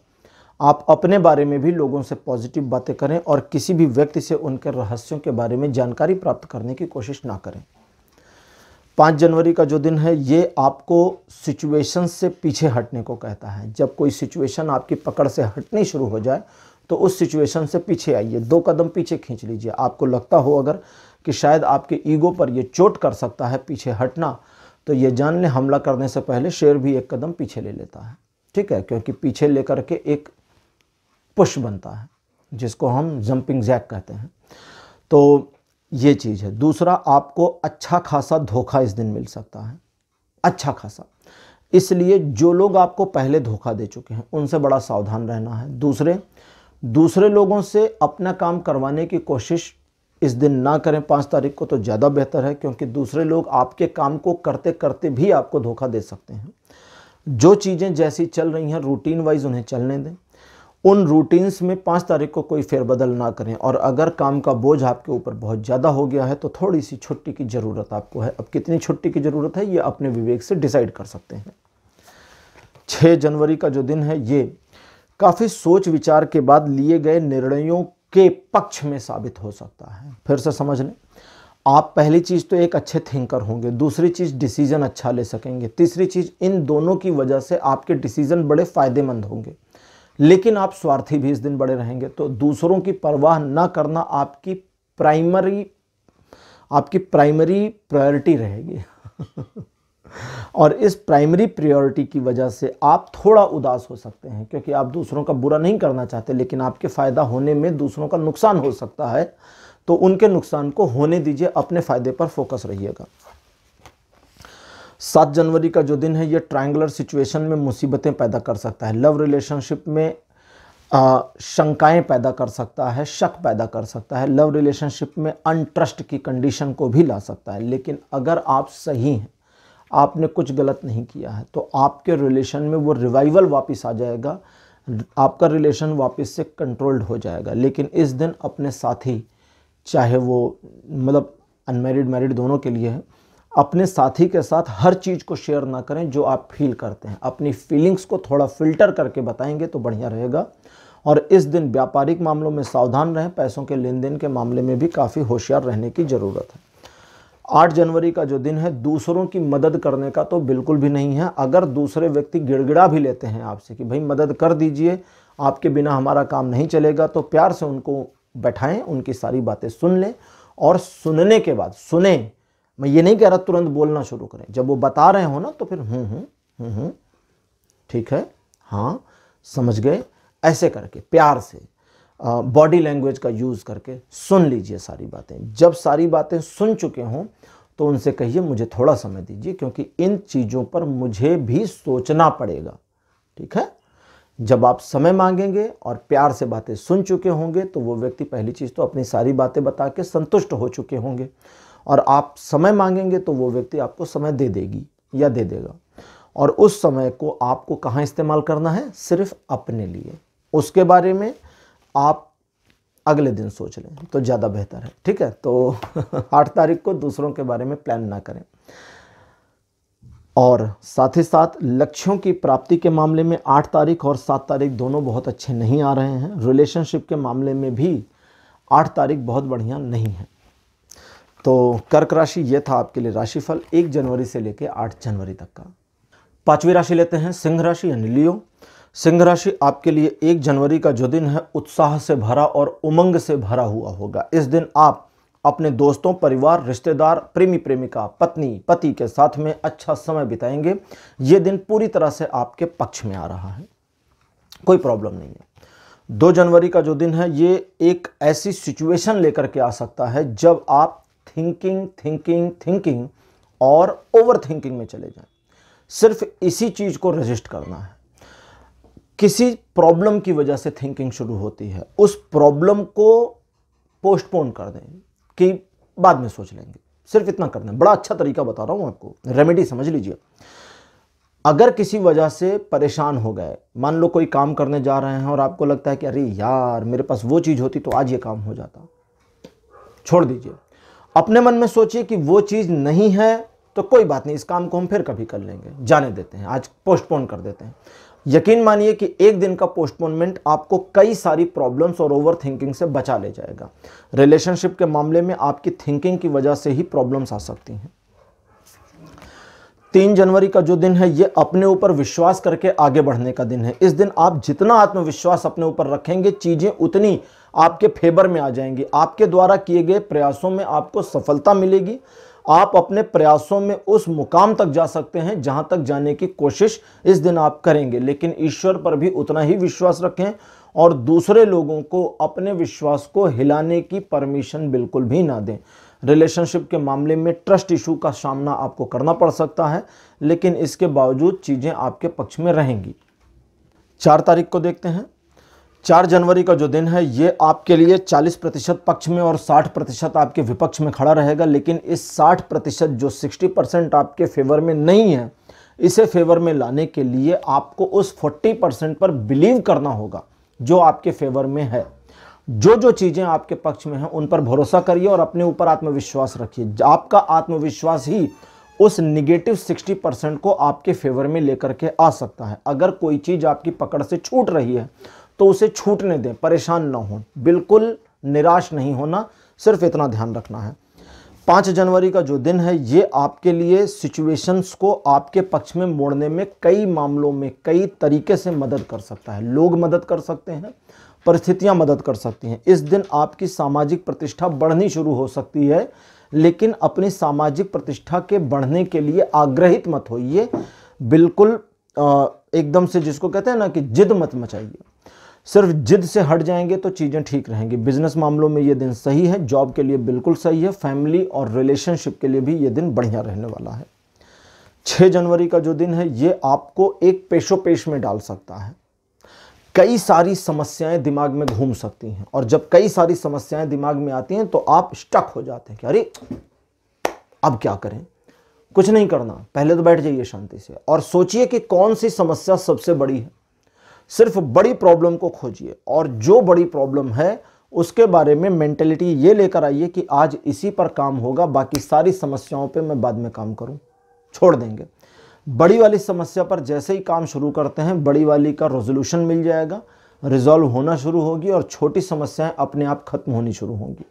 आप अपने बारे में भी लोगों से पॉजिटिव बातें करें और किसी भी व्यक्ति से उनके रहस्यों के बारे में जानकारी प्राप्त करने की कोशिश ना करें। 5 जनवरी का जो दिन है ये आपको सिचुएशन से पीछे हटने को कहता है। जब कोई सिचुएशन आपकी पकड़ से हटनी शुरू हो जाए तो उस सिचुएशन से पीछे आइए, 2 कदम पीछे खींच लीजिए। आपको लगता हो अगर कि शायद आपके ईगो पर ये चोट कर सकता है पीछे हटना, तो ये जान लें हमला करने से पहले शेर भी 1 कदम पीछे ले लेता है, ठीक है, क्योंकि पीछे लेकर के एक पुश बनता है जिसको हम जंपिंग जैक कहते हैं। तो ये चीज़ है। दूसरा, आपको अच्छा खासा धोखा इस दिन मिल सकता है, अच्छा खासा। इसलिए जो लोग आपको पहले धोखा दे चुके हैं उनसे बड़ा सावधान रहना है। दूसरे लोगों से अपना काम करवाने की कोशिश इस दिन ना करें। 5 तारीख को तो ज़्यादा बेहतर है, क्योंकि दूसरे लोग आपके काम को करते करते भी आपको धोखा दे सकते हैं। जो चीज़ें जैसी चल रही हैं रूटीन वाइज उन्हें चलने दें। उन रूटीन्स में 5 तारीख को कोई फेरबदल ना करें। और अगर काम का बोझ आपके ऊपर बहुत ज़्यादा हो गया है तो थोड़ी सी छुट्टी की ज़रूरत आपको है। अब कितनी छुट्टी की ज़रूरत है ये अपने विवेक से डिसाइड कर सकते हैं। 6 जनवरी का जो दिन है ये काफ़ी सोच विचार के बाद लिए गए निर्णयों के पक्ष में साबित हो सकता है। फिर से समझ लें, आप पहली चीज़ तो एक अच्छे थिंकर होंगे, दूसरी चीज़ डिसीजन अच्छा ले सकेंगे, तीसरी चीज़ इन दोनों की वजह से आपके डिसीजन बड़े फ़ायदेमंद होंगे। लेकिन आप स्वार्थी भी इस दिन बड़े रहेंगे। तो दूसरों की परवाह ना करना आपकी प्राइमरी प्रायोरिटी रहेगी और इस प्राइमरी प्रायोरिटी की वजह से आप थोड़ा उदास हो सकते हैं, क्योंकि आप दूसरों का बुरा नहीं करना चाहते, लेकिन आपके फ़ायदा होने में दूसरों का नुकसान हो सकता है। तो उनके नुकसान को होने दीजिए, अपने फ़ायदे पर फोकस रहिएगा। 7 जनवरी का जो दिन है ये ट्रायंगुलर सिचुएशन में मुसीबतें पैदा कर सकता है। लव रिलेशनशिप में शंकाएं पैदा कर सकता है, शक पैदा कर सकता है। लव रिलेशनशिप में अनट्रस्ट की कंडीशन को भी ला सकता है। लेकिन अगर आप सही हैं, आपने कुछ गलत नहीं किया है, तो आपके रिलेशन में वो रिवाइवल वापस आ जाएगा, आपका रिलेशन वापस से कंट्रोल्ड हो जाएगा। लेकिन इस दिन अपने साथी, चाहे वो मतलब अनमैरिड मैरिड दोनों के लिए है, अपने साथी के साथ हर चीज़ को शेयर ना करें जो आप फील करते हैं। अपनी फीलिंग्स को थोड़ा फिल्टर करके बताएंगे तो बढ़िया रहेगा। और इस दिन व्यापारिक मामलों में सावधान रहें। पैसों के लेन देन के मामले में भी काफ़ी होशियार रहने की ज़रूरत है। 8 जनवरी का जो दिन है दूसरों की मदद करने का तो बिल्कुल भी नहीं है। अगर दूसरे व्यक्ति गिड़गिड़ा भी लेते हैं आपसे कि भाई मदद कर दीजिए, आपके बिना हमारा काम नहीं चलेगा, तो प्यार से उनको बैठाएं, उनकी सारी बातें सुन लें और सुनने के बाद सुने, मैं ये नहीं कह रहा तुरंत बोलना शुरू करें। जब वो बता रहे हो ना तो फिर ठीक है, हाँ समझ गए, ऐसे करके प्यार से बॉडी लैंग्वेज का यूज़ करके सुन लीजिए सारी बातें। जब सारी बातें सुन चुके हों तो उनसे कहिए मुझे थोड़ा समय दीजिए, क्योंकि इन चीज़ों पर मुझे भी सोचना पड़ेगा। ठीक है, जब आप समय मांगेंगे और प्यार से बातें सुन चुके होंगे तो वो व्यक्ति पहली चीज़ तो अपनी सारी बातें बता के संतुष्ट हो चुके होंगे, और आप समय मांगेंगे तो वो व्यक्ति आपको समय दे देगी या दे देगा। और उस समय को आपको कहाँ इस्तेमाल करना है? सिर्फ अपने लिए। उसके बारे में आप अगले दिन सोच लें तो ज़्यादा बेहतर है। ठीक है, तो 8 तारीख को दूसरों के बारे में प्लान ना करें। और साथ ही साथ लक्ष्यों की प्राप्ति के मामले में 8 तारीख और 7 तारीख दोनों बहुत अच्छे नहीं आ रहे हैं। रिलेशनशिप के मामले में भी 8 तारीख बहुत बढ़िया नहीं है। तो कर्क राशि, ये था आपके लिए राशिफल 1 जनवरी से लेकर 8 जनवरी तक का। 5वीं राशि लेते हैं सिंह राशि यानी लियो। सिंह राशि आपके लिए 1 जनवरी का जो दिन है उत्साह से भरा और उमंग से भरा हुआ होगा। इस दिन आप अपने दोस्तों, परिवार, रिश्तेदार, प्रेमी प्रेमिका, पत्नी, पति के साथ में अच्छा समय बिताएंगे। ये दिन पूरी तरह से आपके पक्ष में आ रहा है, कोई प्रॉब्लम नहीं है। 2 जनवरी का जो दिन है ये एक ऐसी सिचुएशन लेकर के आ सकता है जब आप थिंकिंग और ओवर थिंकिंग में चले जाएं। सिर्फ इसी चीज को रजिस्ट करना है। किसी प्रॉब्लम की वजह से थिंकिंग शुरू होती है, उस प्रॉब्लम को पोस्टपोन कर दें कि बाद में सोच लेंगे, सिर्फ इतना करना है। बड़ा अच्छा तरीका बता रहा हूं आपको, रेमेडी समझ लीजिए। अगर किसी वजह से परेशान हो गए, मान लो कोई काम करने जा रहे हैं और आपको लगता है कि अरे यार मेरे पास वो चीज होती तो आज ये काम हो जाता, छोड़ दीजिए। अपने मन में सोचिए कि वो चीज नहीं है तो कोई बात नहीं, इस काम को हम फिर कभी कर लेंगे, जाने देते हैं, आज पोस्टपोन कर देते हैं। यकीन मानिए कि एक दिन का पोस्टपोनमेंट आपको कई सारी प्रॉब्लम्स और ओवर थिंकिंग से बचा ले जाएगा। रिलेशनशिप के मामले में आपकी थिंकिंग की वजह से ही प्रॉब्लम्स आ सकती हैं। 3 जनवरी का जो दिन है ये अपने ऊपर विश्वास करके आगे बढ़ने का दिन है। इस दिन आप जितना आत्मविश्वास अपने ऊपर रखेंगे, चीजें उतनी आपके फेवर में आ जाएंगी। आपके द्वारा किए गए प्रयासों में आपको सफलता मिलेगी। आप अपने प्रयासों में उस मुकाम तक जा सकते हैं जहां तक जाने की कोशिश इस दिन आप करेंगे, लेकिन ईश्वर पर भी उतना ही विश्वास रखें और दूसरे लोगों को अपने विश्वास को हिलाने की परमिशन बिल्कुल भी ना दें। रिलेशनशिप के मामले में ट्रस्ट इशू का सामना आपको करना पड़ सकता है, लेकिन इसके बावजूद चीजें आपके पक्ष में रहेंगी। 4 तारीख को देखते हैं। 4 जनवरी का जो दिन है ये आपके लिए 40% पक्ष में और 60% आपके विपक्ष में खड़ा रहेगा, लेकिन इस 60% जो 60% आपके फेवर में नहीं है, इसे फेवर में लाने के लिए आपको उस 40% पर बिलीव करना होगा जो आपके फेवर में है। जो चीजें आपके पक्ष में हैं उन पर भरोसा करिए और अपने ऊपर आत्मविश्वास रखिए। आपका आत्मविश्वास ही उस निगेटिव 60% को आपके फेवर में लेकर के आ सकता है। अगर कोई चीज आपकी पकड़ से छूट रही है तो उसे छूटने दें, परेशान ना हो, बिल्कुल निराश नहीं होना, सिर्फ इतना ध्यान रखना है। 5 जनवरी का जो दिन है ये आपके लिए सिचुएशंस को आपके पक्ष में मोड़ने में कई मामलों में कई तरीके से मदद कर सकता है। लोग मदद कर सकते हैं, परिस्थितियां मदद कर सकती हैं। इस दिन आपकी सामाजिक प्रतिष्ठा बढ़नी शुरू हो सकती है, लेकिन अपनी सामाजिक प्रतिष्ठा के बढ़ने के लिए आग्रहित मत होइए। बिल्कुल एकदम से, जिसको कहते हैं ना कि जिद मत मचाइए। सिर्फ जिद से हट जाएंगे तो चीज़ें ठीक रहेंगी। बिजनेस मामलों में ये दिन सही है, जॉब के लिए बिल्कुल सही है, फैमिली और रिलेशनशिप के लिए भी ये दिन बढ़िया रहने वाला है। 6 जनवरी का जो दिन है ये आपको एक पेशोपेश में डाल सकता है। कई सारी समस्याएं दिमाग में घूम सकती हैं, और जब कई सारी समस्याएं दिमाग में आती हैं तो आप स्टक हो जाते हैं कि अरे अब क्या करें। कुछ नहीं करना, पहले तो बैठ जाइए शांति से और सोचिए कि कौन सी समस्या सबसे बड़ी है। सिर्फ बड़ी प्रॉब्लम को खोजिए और जो बड़ी प्रॉब्लम है उसके बारे में मेंटेलिटी ये लेकर आइए कि आज इसी पर काम होगा, बाकी सारी समस्याओं पे मैं बाद में काम करूं, छोड़ देंगे। बड़ी वाली समस्या पर जैसे ही काम शुरू करते हैं, बड़ी वाली का रेजोल्यूशन मिल जाएगा, रिजॉल्व होना शुरू होगी और छोटी समस्याएं अपने आप खत्म होनी शुरू होंगी।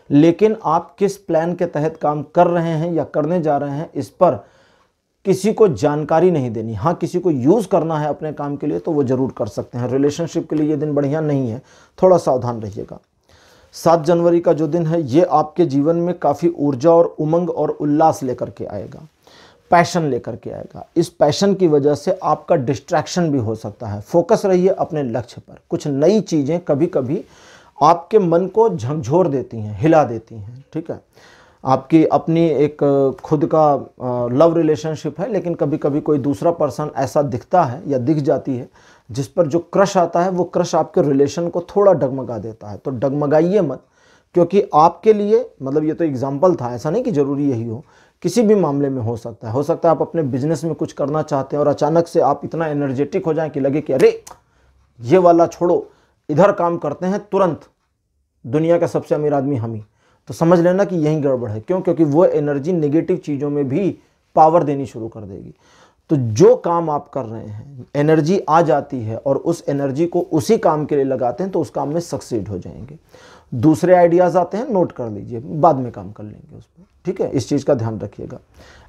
लेकिन आप किस प्लान के तहत काम कर रहे हैं या करने जा रहे हैं, इस पर किसी को जानकारी नहीं देनी। हाँ, किसी को यूज करना है अपने काम के लिए तो वो जरूर कर सकते हैं। रिलेशनशिप के लिए ये दिन बढ़िया नहीं है, थोड़ा सावधान रहिएगा। 7 जनवरी का जो दिन है ये आपके जीवन में काफ़ी ऊर्जा और उमंग और उल्लास लेकर के आएगा, पैशन लेकर के आएगा। इस पैशन की वजह से आपका डिस्ट्रैक्शन भी हो सकता है। फोकस रहिए अपने लक्ष्य पर। कुछ नई चीज़ें कभी कभी आपके मन को झकझोर देती हैं, हिला देती हैं, ठीक है। आपकी अपनी एक खुद का लव रिलेशनशिप है, लेकिन कभी कभी कोई दूसरा पर्सन ऐसा दिखता है या दिख जाती है जिस पर जो क्रश आता है, वो क्रश आपके रिलेशन को थोड़ा डगमगा देता है। तो डगमगाइए मत, क्योंकि आपके लिए, मतलब ये तो एग्जाम्पल था, ऐसा नहीं कि ज़रूरी यही हो, किसी भी मामले में हो सकता है आप अपने बिजनेस में कुछ करना चाहते हैं और अचानक से आप इतना एनर्जेटिक हो जाएं कि लगे कि अरे ये वाला छोड़ो, इधर काम करते हैं, तुरंत दुनिया का सबसे अमीर आदमी हम ही। तो समझ लेना कि यही गड़बड़ है। क्यों? क्योंकि वो एनर्जी नेगेटिव चीज़ों में भी पावर देनी शुरू कर देगी। तो जो काम आप कर रहे हैं, एनर्जी आ जाती है और उस एनर्जी को उसी काम के लिए लगाते हैं तो उस काम में सक्सीड हो जाएंगे। दूसरे आइडियाज़ आते हैं, नोट कर लीजिए, बाद में काम कर लेंगे उस पर, ठीक है। इस चीज़ का ध्यान रखिएगा।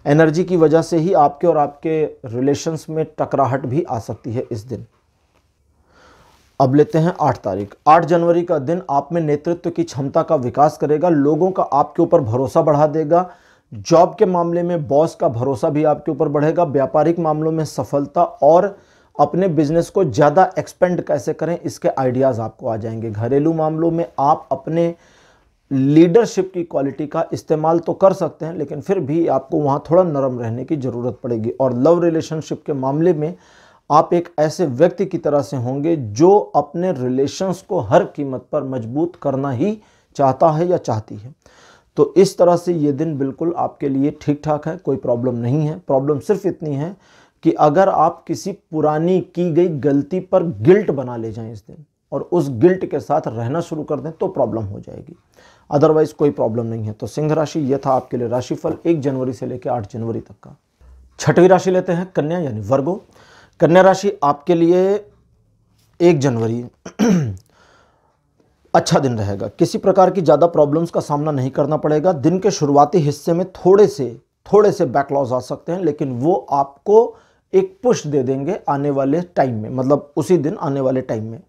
एनर्जी की वजह से ही आपके और आपके रिलेशंस में टकराहट भी आ सकती है इस दिन। अब लेते हैं 8 तारीख। 8 जनवरी का दिन आप में नेतृत्व की क्षमता का विकास करेगा, लोगों का आपके ऊपर भरोसा बढ़ा देगा। जॉब के मामले में बॉस का भरोसा भी आपके ऊपर बढ़ेगा। व्यापारिक मामलों में सफलता और अपने बिजनेस को ज़्यादा एक्सपेंड कैसे करें, इसके आइडियाज़ आपको आ जाएंगे। घरेलू मामलों में आप अपने लीडरशिप की क्वालिटी का इस्तेमाल तो कर सकते हैं, लेकिन फिर भी आपको वहाँ थोड़ा नरम रहने की ज़रूरत पड़ेगी। और लव रिलेशनशिप के मामले में आप एक ऐसे व्यक्ति की तरह से होंगे जो अपने रिलेशंस को हर कीमत पर मजबूत करना ही चाहता है या चाहती है। तो इस तरह से ये दिन बिल्कुल आपके लिए ठीक ठाक है, कोई प्रॉब्लम नहीं है। प्रॉब्लम सिर्फ इतनी है कि अगर आप किसी पुरानी की गई गलती पर गिल्ट बना ले जाएं इस दिन और उस गिल्ट के साथ रहना शुरू कर दें तो प्रॉब्लम हो जाएगी, अदरवाइज कोई प्रॉब्लम नहीं है। तो सिंह राशि, ये था आपके लिए राशिफल 1 जनवरी से लेकर 8 जनवरी तक का। छठवीं राशि लेते हैं कन्या यानी वर्गो। कन्या राशि आपके लिए 1 जनवरी अच्छा दिन रहेगा। किसी प्रकार की ज़्यादा प्रॉब्लम्स का सामना नहीं करना पड़ेगा। दिन के शुरुआती हिस्से में थोड़े से बैकलॉग्स आ सकते हैं, लेकिन वो आपको एक पुश दे देंगे आने वाले टाइम में, मतलब उसी दिन आने वाले टाइम में।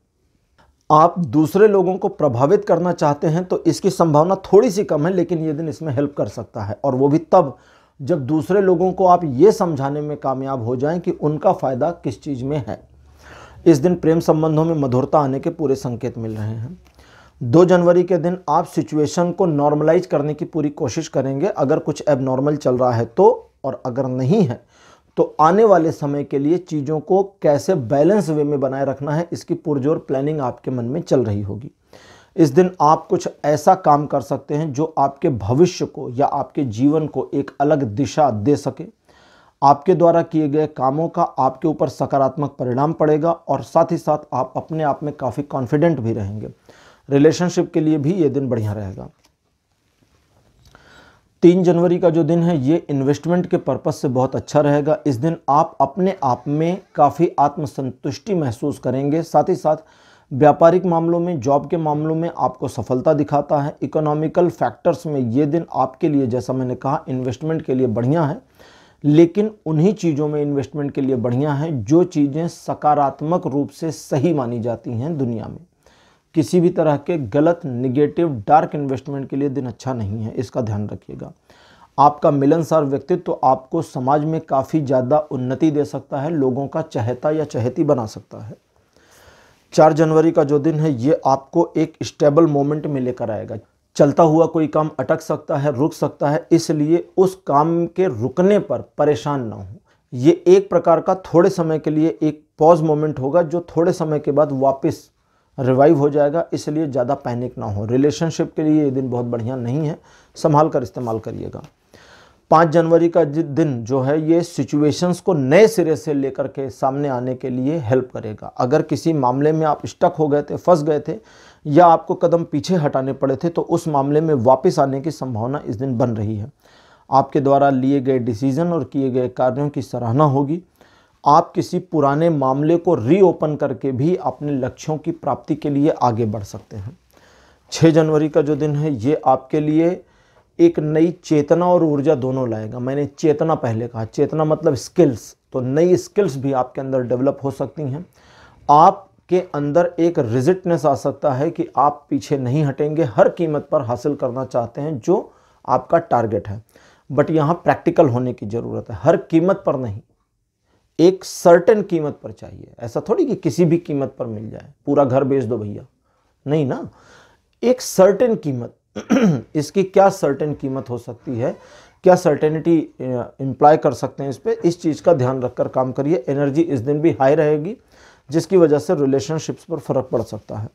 आप दूसरे लोगों को प्रभावित करना चाहते हैं तो इसकी संभावना थोड़ी सी कम है, लेकिन ये दिन इसमें हेल्प कर सकता है, और वो भी तब जब दूसरे लोगों को आप ये समझाने में कामयाब हो जाएं कि उनका फ़ायदा किस चीज़ में है। इस दिन प्रेम संबंधों में मधुरता आने के पूरे संकेत मिल रहे हैं। 2 जनवरी के दिन आप सिचुएशन को नॉर्मलाइज करने की पूरी कोशिश करेंगे, अगर कुछ एबनॉर्मल चल रहा है तो, और अगर नहीं है तो आने वाले समय के लिए चीज़ों को कैसे बैलेंस वे में बनाए रखना है, इसकी पुरजोर प्लानिंग आपके मन में चल रही होगी। इस दिन आप कुछ ऐसा काम कर सकते हैं जो आपके भविष्य को या आपके जीवन को एक अलग दिशा दे सके। आपके द्वारा किए गए कामों का आपके ऊपर सकारात्मक परिणाम पड़ेगा और साथ ही साथ आप अपने आप में काफ़ी कॉन्फिडेंट भी रहेंगे। रिलेशनशिप के लिए भी ये दिन बढ़िया रहेगा। 3 जनवरी का जो दिन है ये इन्वेस्टमेंट के पर्पस से बहुत अच्छा रहेगा। इस दिन आप अपने आप में काफ़ी आत्मसंतुष्टि महसूस करेंगे। साथ ही साथ व्यापारिक मामलों में, जॉब के मामलों में आपको सफलता दिखाता है। इकोनॉमिकल फैक्टर्स में ये दिन आपके लिए, जैसा मैंने कहा, इन्वेस्टमेंट के लिए बढ़िया है, लेकिन उन्हीं चीज़ों में इन्वेस्टमेंट के लिए बढ़िया है जो चीज़ें सकारात्मक रूप से सही मानी जाती हैं दुनिया में। किसी भी तरह के गलत, निगेटिव, डार्क इन्वेस्टमेंट के लिए दिन अच्छा नहीं है, इसका ध्यान रखिएगा। आपका मिलनसार व्यक्तित्व तो आपको समाज में काफ़ी ज़्यादा उन्नति दे सकता है, लोगों का चहेता या चहेती बना सकता है। 4 जनवरी का जो दिन है ये आपको एक स्टेबल मोमेंट में लेकर आएगा। चलता हुआ कोई काम अटक सकता है, रुक सकता है, इसलिए उस काम के रुकने पर परेशान ना हो। ये एक प्रकार का थोड़े समय के लिए एक पॉज मोमेंट होगा जो थोड़े समय के बाद वापस रिवाइव हो जाएगा, इसलिए ज़्यादा पैनिक ना हो। रिलेशनशिप के लिए ये दिन बहुत बढ़िया नहीं है, संभाल कर इस्तेमाल करिएगा। 5 जनवरी का दिन जो है ये सिचुएशंस को नए सिरे से लेकर के सामने आने के लिए हेल्प करेगा। अगर किसी मामले में आप स्टक हो गए थे, फंस गए थे या आपको कदम पीछे हटाने पड़े थे, तो उस मामले में वापस आने की संभावना इस दिन बन रही है। आपके द्वारा लिए गए डिसीजन और किए गए कार्यों की सराहना होगी। आप किसी पुराने मामले को रीओपन करके भी अपने लक्ष्यों की प्राप्ति के लिए आगे बढ़ सकते हैं। 6 जनवरी का जो दिन है ये आपके लिए एक नई चेतना और ऊर्जा दोनों लाएगा। मैंने चेतना पहले कहा, चेतना मतलब स्किल्स, तो नई स्किल्स भी आपके अंदर डेवलप हो सकती हैं। आप के अंदर एक रिजिडनेस आ सकता है कि आप पीछे नहीं हटेंगे, हर कीमत पर हासिल करना चाहते हैं जो आपका टारगेट है। बट यहाँ प्रैक्टिकल होने की ज़रूरत है, हर कीमत पर नहीं, एक सर्टेन कीमत पर चाहिए। ऐसा थोड़ी कि किसी भी कीमत पर मिल जाए, पूरा घर बेच दो भैया, नहीं ना, एक सर्टेन कीमत। इसकी क्या सर्टेन कीमत हो सकती है, क्या सर्टेनिटी इंप्लाई कर सकते हैं इस पे, इस चीज़ का ध्यान रखकर काम करिए। एनर्जी इस दिन भी हाई रहेगी, जिसकी वजह से रिलेशनशिप्स पर फर्क पड़ सकता है।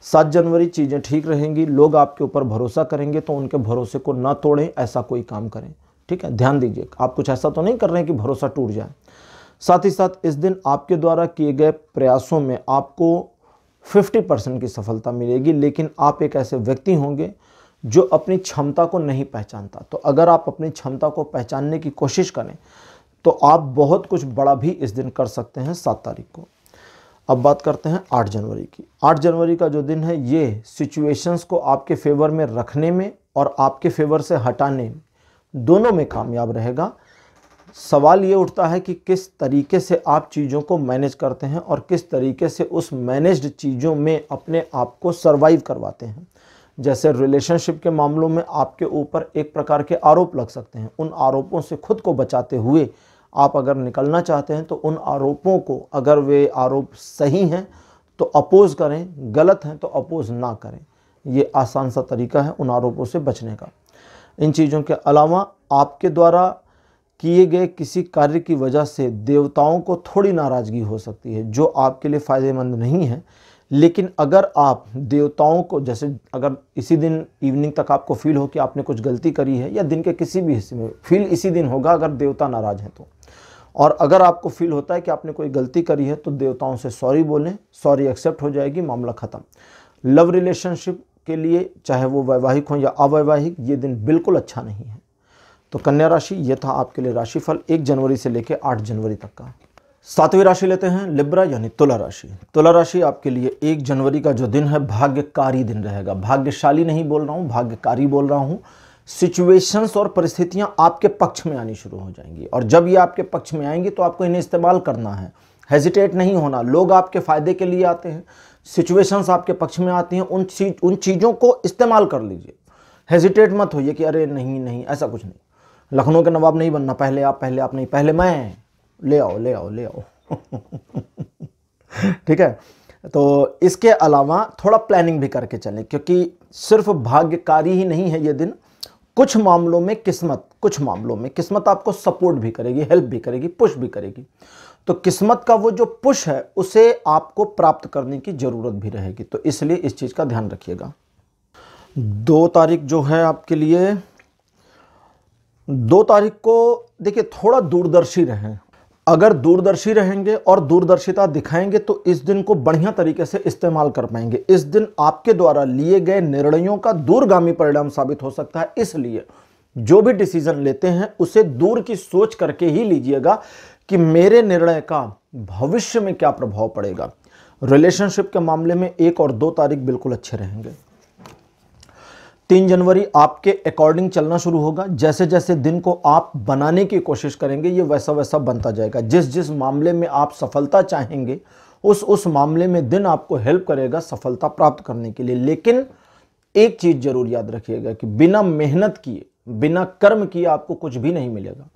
7 जनवरी चीज़ें ठीक रहेंगी, लोग आपके ऊपर भरोसा करेंगे तो उनके भरोसे को ना तोड़ें, ऐसा कोई काम करें, ठीक है, ध्यान दीजिए। आप कुछ ऐसा तो नहीं कर रहे हैं कि भरोसा टूट जाए। साथ ही साथ इस दिन आपके द्वारा किए गए प्रयासों में आपको 50% की सफलता मिलेगी, लेकिन आप एक ऐसे व्यक्ति होंगे जो अपनी क्षमता को नहीं पहचानता। तो अगर आप अपनी क्षमता को पहचानने की कोशिश करें तो आप बहुत कुछ बड़ा भी इस दिन कर सकते हैं 7 तारीख को। अब बात करते हैं 8 जनवरी की। 8 जनवरी का जो दिन है ये सिचुएशंस को आपके फेवर में रखने में और आपके फेवर से हटाने में, दोनों में कामयाब रहेगा। सवाल ये उठता है कि किस तरीके से आप चीज़ों को मैनेज करते हैं और किस तरीके से उस मैनेज्ड चीज़ों में अपने आप को सर्वाइव करवाते हैं। जैसे रिलेशनशिप के मामलों में आपके ऊपर एक प्रकार के आरोप लग सकते हैं, उन आरोपों से खुद को बचाते हुए आप अगर निकलना चाहते हैं तो उन आरोपों को, अगर वे आरोप सही हैं तो अपोज करें, गलत हैं तो अपोज ना करें। ये आसान सा तरीका है उन आरोपों से बचने का। इन चीज़ों के अलावा आपके द्वारा किए गए किसी कार्य की वजह से देवताओं को थोड़ी नाराज़गी हो सकती है, जो आपके लिए फ़ायदेमंद नहीं है। लेकिन अगर आप देवताओं को, जैसे अगर इसी दिन इवनिंग तक आपको फील हो कि आपने कुछ गलती करी है, या दिन के किसी भी हिस्से में फील इसी दिन होगा अगर देवता नाराज़ हैं तो, और अगर आपको फील होता है कि आपने कोई गलती करी है तो देवताओं से सॉरी बोलें, सॉरी एक्सेप्ट हो जाएगी, मामला ख़त्म। लव रिलेशनशिप के लिए, चाहे वो वैवाहिक हो या अवैवाहिक, ये दिन बिल्कुल अच्छा नहीं है। तो कन्या राशि, ये था आपके लिए राशिफल 1 जनवरी से लेकर 8 जनवरी तक का। 7वीं राशि लेते हैं लिब्रा यानी तुला राशि। तुला राशि आपके लिए 1 जनवरी का जो दिन है भाग्यकारी दिन रहेगा। भाग्यशाली नहीं बोल रहा हूँ, भाग्यकारी बोल रहा हूँ। सिचुएशंस और परिस्थितियां आपके पक्ष में आनी शुरू हो जाएंगी, और जब ये आपके पक्ष में आएंगी तो आपको इन्हें इस्तेमाल करना है, हेजिटेट नहीं होना। लोग आपके फ़ायदे के लिए आते हैं, सिचुएशंस आपके पक्ष में आती हैं, उन चीज़ों को इस्तेमाल कर लीजिए। हेजिटेट मत होइए कि अरे नहीं नहीं, ऐसा कुछ नहीं। लखनऊ के नवाब नहीं बनना, पहले आप नहीं, पहले मैं, ले आओ ले आओ ले आओ। ठीक है, तो इसके अलावा थोड़ा प्लानिंग भी करके चलें, क्योंकि सिर्फ भाग्यकारी ही नहीं है ये दिन। कुछ मामलों में किस्मत आपको सपोर्ट भी करेगी, हेल्प भी करेगी, पुश भी करेगी। तो किस्मत का वो जो पुश है उसे आपको प्राप्त करने की जरूरत भी रहेगी, तो इसलिए इस चीज़ का ध्यान रखिएगा। 2 तारीख जो है आपके लिए, 2 तारीख को देखिए थोड़ा दूरदर्शी रहें। अगर दूरदर्शी रहेंगे और दूरदर्शिता दिखाएंगे तो इस दिन को बढ़िया तरीके से इस्तेमाल कर पाएंगे। इस दिन आपके द्वारा लिए गए निर्णयों का दूरगामी परिणाम साबित हो सकता है, इसलिए जो भी डिसीजन लेते हैं उसे दूर की सोच करके ही लीजिएगा कि मेरे निर्णय का भविष्य में क्या प्रभाव पड़ेगा। रिलेशनशिप के मामले में 1 और 2 तारीख बिल्कुल अच्छे रहेंगे। 3 जनवरी आपके अकॉर्डिंग चलना शुरू होगा। जैसे जैसे दिन को आप बनाने की कोशिश करेंगे ये वैसा वैसा बनता जाएगा। जिस जिस मामले में आप सफलता चाहेंगे उस मामले में दिन आपको हेल्प करेगा सफलता प्राप्त करने के लिए। लेकिन एक चीज़ जरूर याद रखिएगा कि बिना मेहनत किए, बिना कर्म किए आपको कुछ भी नहीं मिलेगा,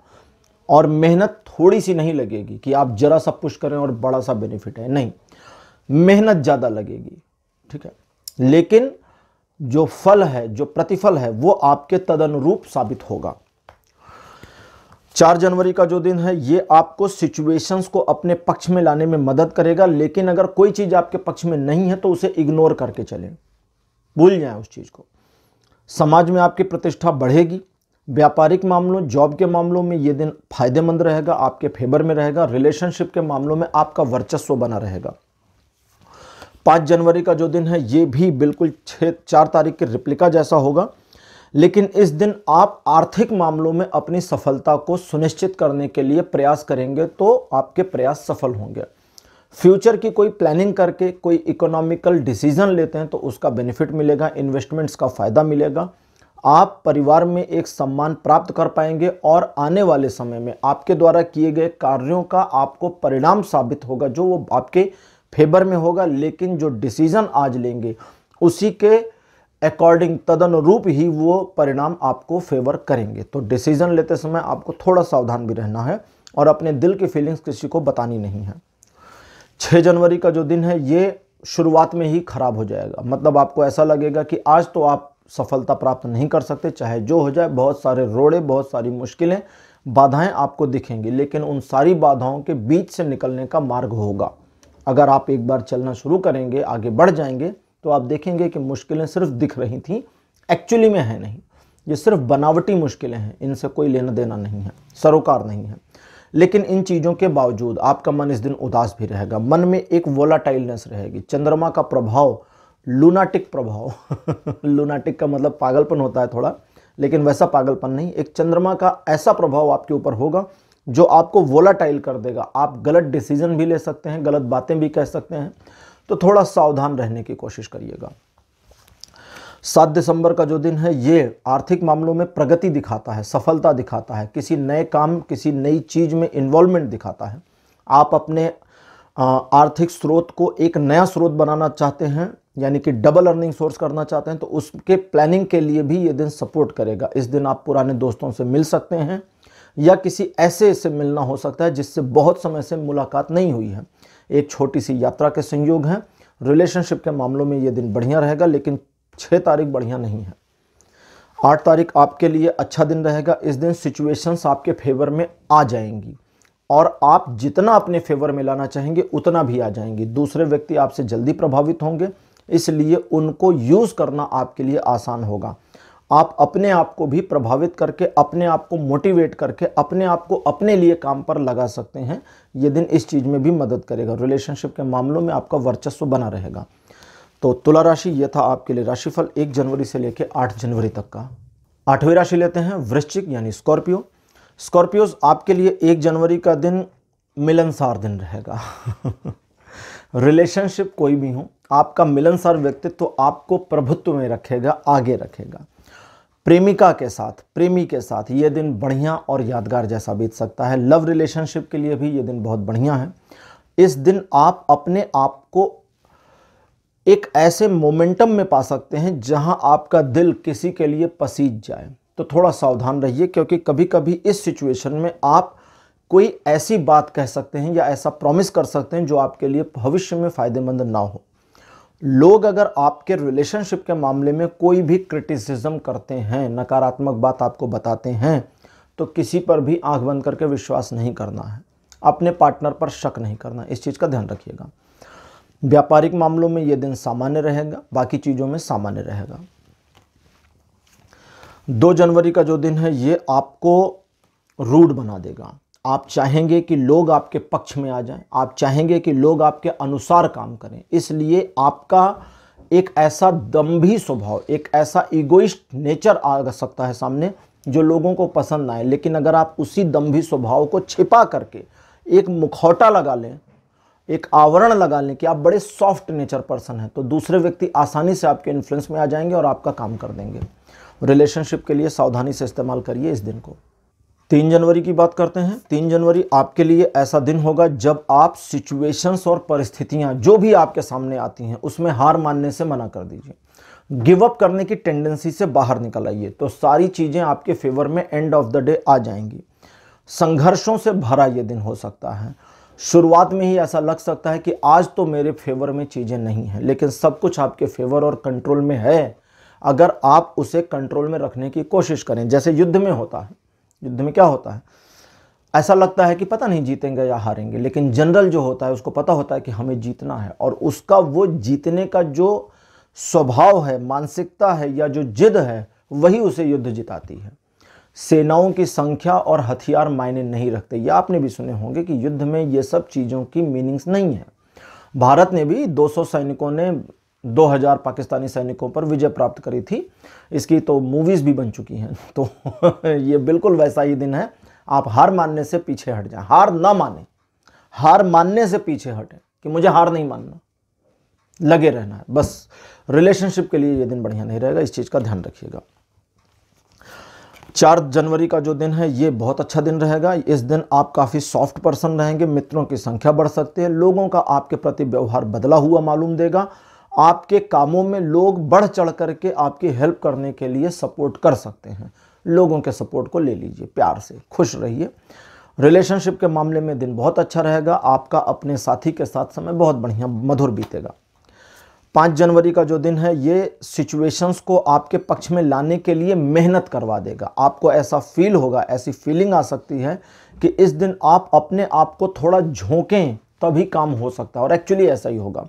और मेहनत थोड़ी सी नहीं लगेगी कि आप जरा सा पुश करें और बड़ा सा बेनिफिट है, नहीं, मेहनत ज़्यादा लगेगी, ठीक है, लेकिन जो फल है, जो प्रतिफल है वो आपके तदनुरूप साबित होगा। 4 जनवरी का जो दिन है ये आपको सिचुएशंस को अपने पक्ष में लाने में मदद करेगा, लेकिन अगर कोई चीज़ आपके पक्ष में नहीं है तो उसे इग्नोर करके चलें, भूल जाएं उस चीज़ को। समाज में आपकी प्रतिष्ठा बढ़ेगी। व्यापारिक मामलों, जॉब के मामलों में ये दिन फायदेमंद रहेगा, आपके फेवर में रहेगा। रिलेशनशिप के मामलों में आपका वर्चस्व बना रहेगा। 5 जनवरी का जो दिन है ये भी बिल्कुल 4 तारीख के रिप्लिका जैसा होगा, लेकिन इस दिन आप आर्थिक मामलों में अपनी सफलता को सुनिश्चित करने के लिए प्रयास करेंगे तो आपके प्रयास सफल होंगे। फ्यूचर की कोई प्लानिंग करके कोई इकोनॉमिकल डिसीजन लेते हैं तो उसका बेनिफिट मिलेगा, इन्वेस्टमेंट्स का फ़ायदा मिलेगा। आप परिवार में एक सम्मान प्राप्त कर पाएंगे और आने वाले समय में आपके द्वारा किए गए कार्यों का आपको परिणाम साबित होगा जो वो आपके फेवर में होगा, लेकिन जो डिसीजन आज लेंगे उसी के अकॉर्डिंग, तदनुरूप ही वो परिणाम आपको फेवर करेंगे। तो डिसीजन लेते समय आपको थोड़ा सावधान भी रहना है और अपने दिल की फीलिंग्स किसी को बतानी नहीं है। 6 जनवरी का जो दिन है ये शुरुआत में ही खराब हो जाएगा, मतलब आपको ऐसा लगेगा कि आज तो आप सफलता प्राप्त नहीं कर सकते, चाहे जो हो जाए। बहुत सारे रोड़े, बहुत सारी मुश्किलें, बाधाएं आपको दिखेंगी, लेकिन उन सारी बाधाओं के बीच से निकलने का मार्ग होगा। अगर आप एक बार चलना शुरू करेंगे, आगे बढ़ जाएंगे, तो आप देखेंगे कि मुश्किलें सिर्फ दिख रही थी, एक्चुअली में है नहीं। ये सिर्फ बनावटी मुश्किलें हैं, इनसे कोई लेना देना नहीं है, सरोकार नहीं है। लेकिन इन चीज़ों के बावजूद आपका मन इस दिन उदास भी रहेगा, मन में एक वोलाटाइलनेस रहेगी। चंद्रमा का प्रभाव, लूनाटिक प्रभाव लूनाटिक का मतलब पागलपन होता है थोड़ा, लेकिन वैसा पागलपन नहीं। एक चंद्रमा का ऐसा प्रभाव आपके ऊपर होगा जो आपको वोलाटाइल कर देगा। आप गलत डिसीजन भी ले सकते हैं, गलत बातें भी कह सकते हैं, तो थोड़ा सावधान रहने की कोशिश करिएगा। 7 दिसंबर का जो दिन है ये आर्थिक मामलों में प्रगति दिखाता है, सफलता दिखाता है, किसी नए काम, किसी नई चीज़ में इन्वॉल्वमेंट दिखाता है। आप अपने आर्थिक स्रोत को एक नया स्रोत बनाना चाहते हैं, यानी कि डबल अर्निंग सोर्स करना चाहते हैं, तो उसके प्लानिंग के लिए भी ये दिन सपोर्ट करेगा। इस दिन आप पुराने दोस्तों से मिल सकते हैं या किसी ऐसे से मिलना हो सकता है जिससे बहुत समय से मुलाकात नहीं हुई है। एक छोटी सी यात्रा के संयोग हैं। रिलेशनशिप के मामलों में ये दिन बढ़िया रहेगा, लेकिन 6 तारीख बढ़िया नहीं है। 8 तारीख आपके लिए अच्छा दिन रहेगा। इस दिन सिचुएशंस आपके फेवर में आ जाएंगी और आप जितना अपने फेवर में लाना चाहेंगे उतना भी आ जाएंगी। दूसरे व्यक्ति आपसे जल्दी प्रभावित होंगे, इसलिए उनको यूज़ करना आपके लिए आसान होगा। आप अपने आप को भी प्रभावित करके, अपने आप को मोटिवेट करके, अपने आप को अपने लिए काम पर लगा सकते हैं। ये दिन इस चीज़ में भी मदद करेगा। रिलेशनशिप के मामलों में आपका वर्चस्व बना रहेगा। तो तुला राशि, ये था आपके लिए राशिफल 1 जनवरी से लेकर 8 जनवरी तक का। 8वीं राशि लेते हैं वृश्चिक यानी स्कॉर्पियो। स्कॉर्पियोज, आपके लिए 1 जनवरी का दिन मिलनसार दिन रहेगा रिलेशनशिप कोई भी हो, आपका मिलनसार व्यक्तित्व तो आपको प्रभुत्व में रखेगा, आगे रखेगा। प्रेमिका के साथ, प्रेमी के साथ ये दिन बढ़िया और यादगार जैसा बीत सकता है। लव रिलेशनशिप के लिए भी ये दिन बहुत बढ़िया है। इस दिन आप अपने आप को एक ऐसे मोमेंटम में पा सकते हैं जहां आपका दिल किसी के लिए पसीज जाए। तो थोड़ा सावधान रहिए, क्योंकि कभी कभी इस सिचुएशन में आप कोई ऐसी बात कह सकते हैं या ऐसा प्रॉमिस कर सकते हैं जो आपके लिए भविष्य में फ़ायदेमंद ना हो। लोग अगर आपके रिलेशनशिप के मामले में कोई भी क्रिटिसिज्म करते हैं, नकारात्मक बात आपको बताते हैं, तो किसी पर भी आंख बंद करके विश्वास नहीं करना है, अपने पार्टनर पर शक नहीं करना। इस चीज़ का ध्यान रखिएगा। व्यापारिक मामलों में यह दिन सामान्य रहेगा, बाकी चीज़ों में सामान्य रहेगा। 2 जनवरी का जो दिन है ये आपको रूड बना देगा। आप चाहेंगे कि लोग आपके पक्ष में आ जाएं, आप चाहेंगे कि लोग आपके अनुसार काम करें, इसलिए आपका एक ऐसा दंभी स्वभाव, एक ऐसा इगोइस्ट नेचर आ सकता है सामने जो लोगों को पसंद ना आए। लेकिन अगर आप उसी दंभी स्वभाव को छिपा करके एक मुखौटा लगा लें, एक आवरण लगा लें कि आप बड़े सॉफ्ट नेचर पर्सन हैं, तो दूसरे व्यक्ति आसानी से आपके इन्फ्लुएंस में आ जाएंगे और आपका काम कर देंगे। रिलेशनशिप के लिए सावधानी से इस्तेमाल करिए इस दिन को। 3 जनवरी की बात करते हैं। 3 जनवरी आपके लिए ऐसा दिन होगा जब आप सिचुएशंस और परिस्थितियां जो भी आपके सामने आती हैं उसमें हार मानने से मना कर दीजिए। गिव अप करने की टेंडेंसी से बाहर निकल आइए, तो सारी चीज़ें आपके फेवर में एंड ऑफ द डे आ जाएंगी। संघर्षों से भरा ये दिन हो सकता है। शुरुआत में ही ऐसा लग सकता है कि आज तो मेरे फेवर में चीज़ें नहीं हैं, लेकिन सब कुछ आपके फेवर और कंट्रोल में है अगर आप उसे कंट्रोल में रखने की कोशिश करें। जैसे युद्ध में होता है, युद्ध में क्या होता है, ऐसा लगता है कि पता नहीं जीतेंगे या हारेंगे, लेकिन जनरल जो होता है उसको पता होता है कि हमें जीतना है, और उसका वो जीतने का जो स्वभाव है, मानसिकता है या जो जिद है, वही उसे युद्ध जिताती है। सेनाओं की संख्या और हथियार मायने नहीं रखते। ये आपने भी सुने होंगे कि युद्ध में ये सब चीज़ों की मीनिंग्स नहीं है। भारत ने भी 200 सैनिकों ने 2000 पाकिस्तानी सैनिकों पर विजय प्राप्त करी थी। इसकी तो मूवीज़ भी बन चुकी हैं। तो ये बिल्कुल वैसा ही दिन है। आप हार मानने से पीछे हट जाएं, हार ना माने, हार मानने से पीछे हटें कि मुझे हार नहीं मानना, लगे रहना है बस। रिलेशनशिप के लिए ये दिन बढ़िया नहीं रहेगा, इस चीज़ का ध्यान रखिएगा। 4 जनवरी का जो दिन है ये बहुत अच्छा दिन रहेगा। इस दिन आप काफ़ी सॉफ्ट पर्सन रहेंगे, मित्रों की संख्या बढ़ सकती है, लोगों का आपके प्रति व्यवहार बदला हुआ मालूम देगा, आपके कामों में लोग बढ़ चढ़ करके आपकी हेल्प करने के लिए सपोर्ट कर सकते हैं। लोगों के सपोर्ट को ले लीजिए, प्यार से खुश रहिए। रिलेशनशिप के मामले में दिन बहुत अच्छा रहेगा, आपका अपने साथी के साथ समय बहुत बढ़िया मधुर बीतेगा। 5 जनवरी का जो दिन है ये सिचुएशंस को आपके पक्ष में लाने के लिए मेहनत करवा देगा। आपको ऐसा फील होगा, ऐसी फीलिंग आ सकती है कि इस दिन आप अपने आप को थोड़ा झोंकें तभी काम हो सकता है, और एक्चुअली ऐसा ही होगा।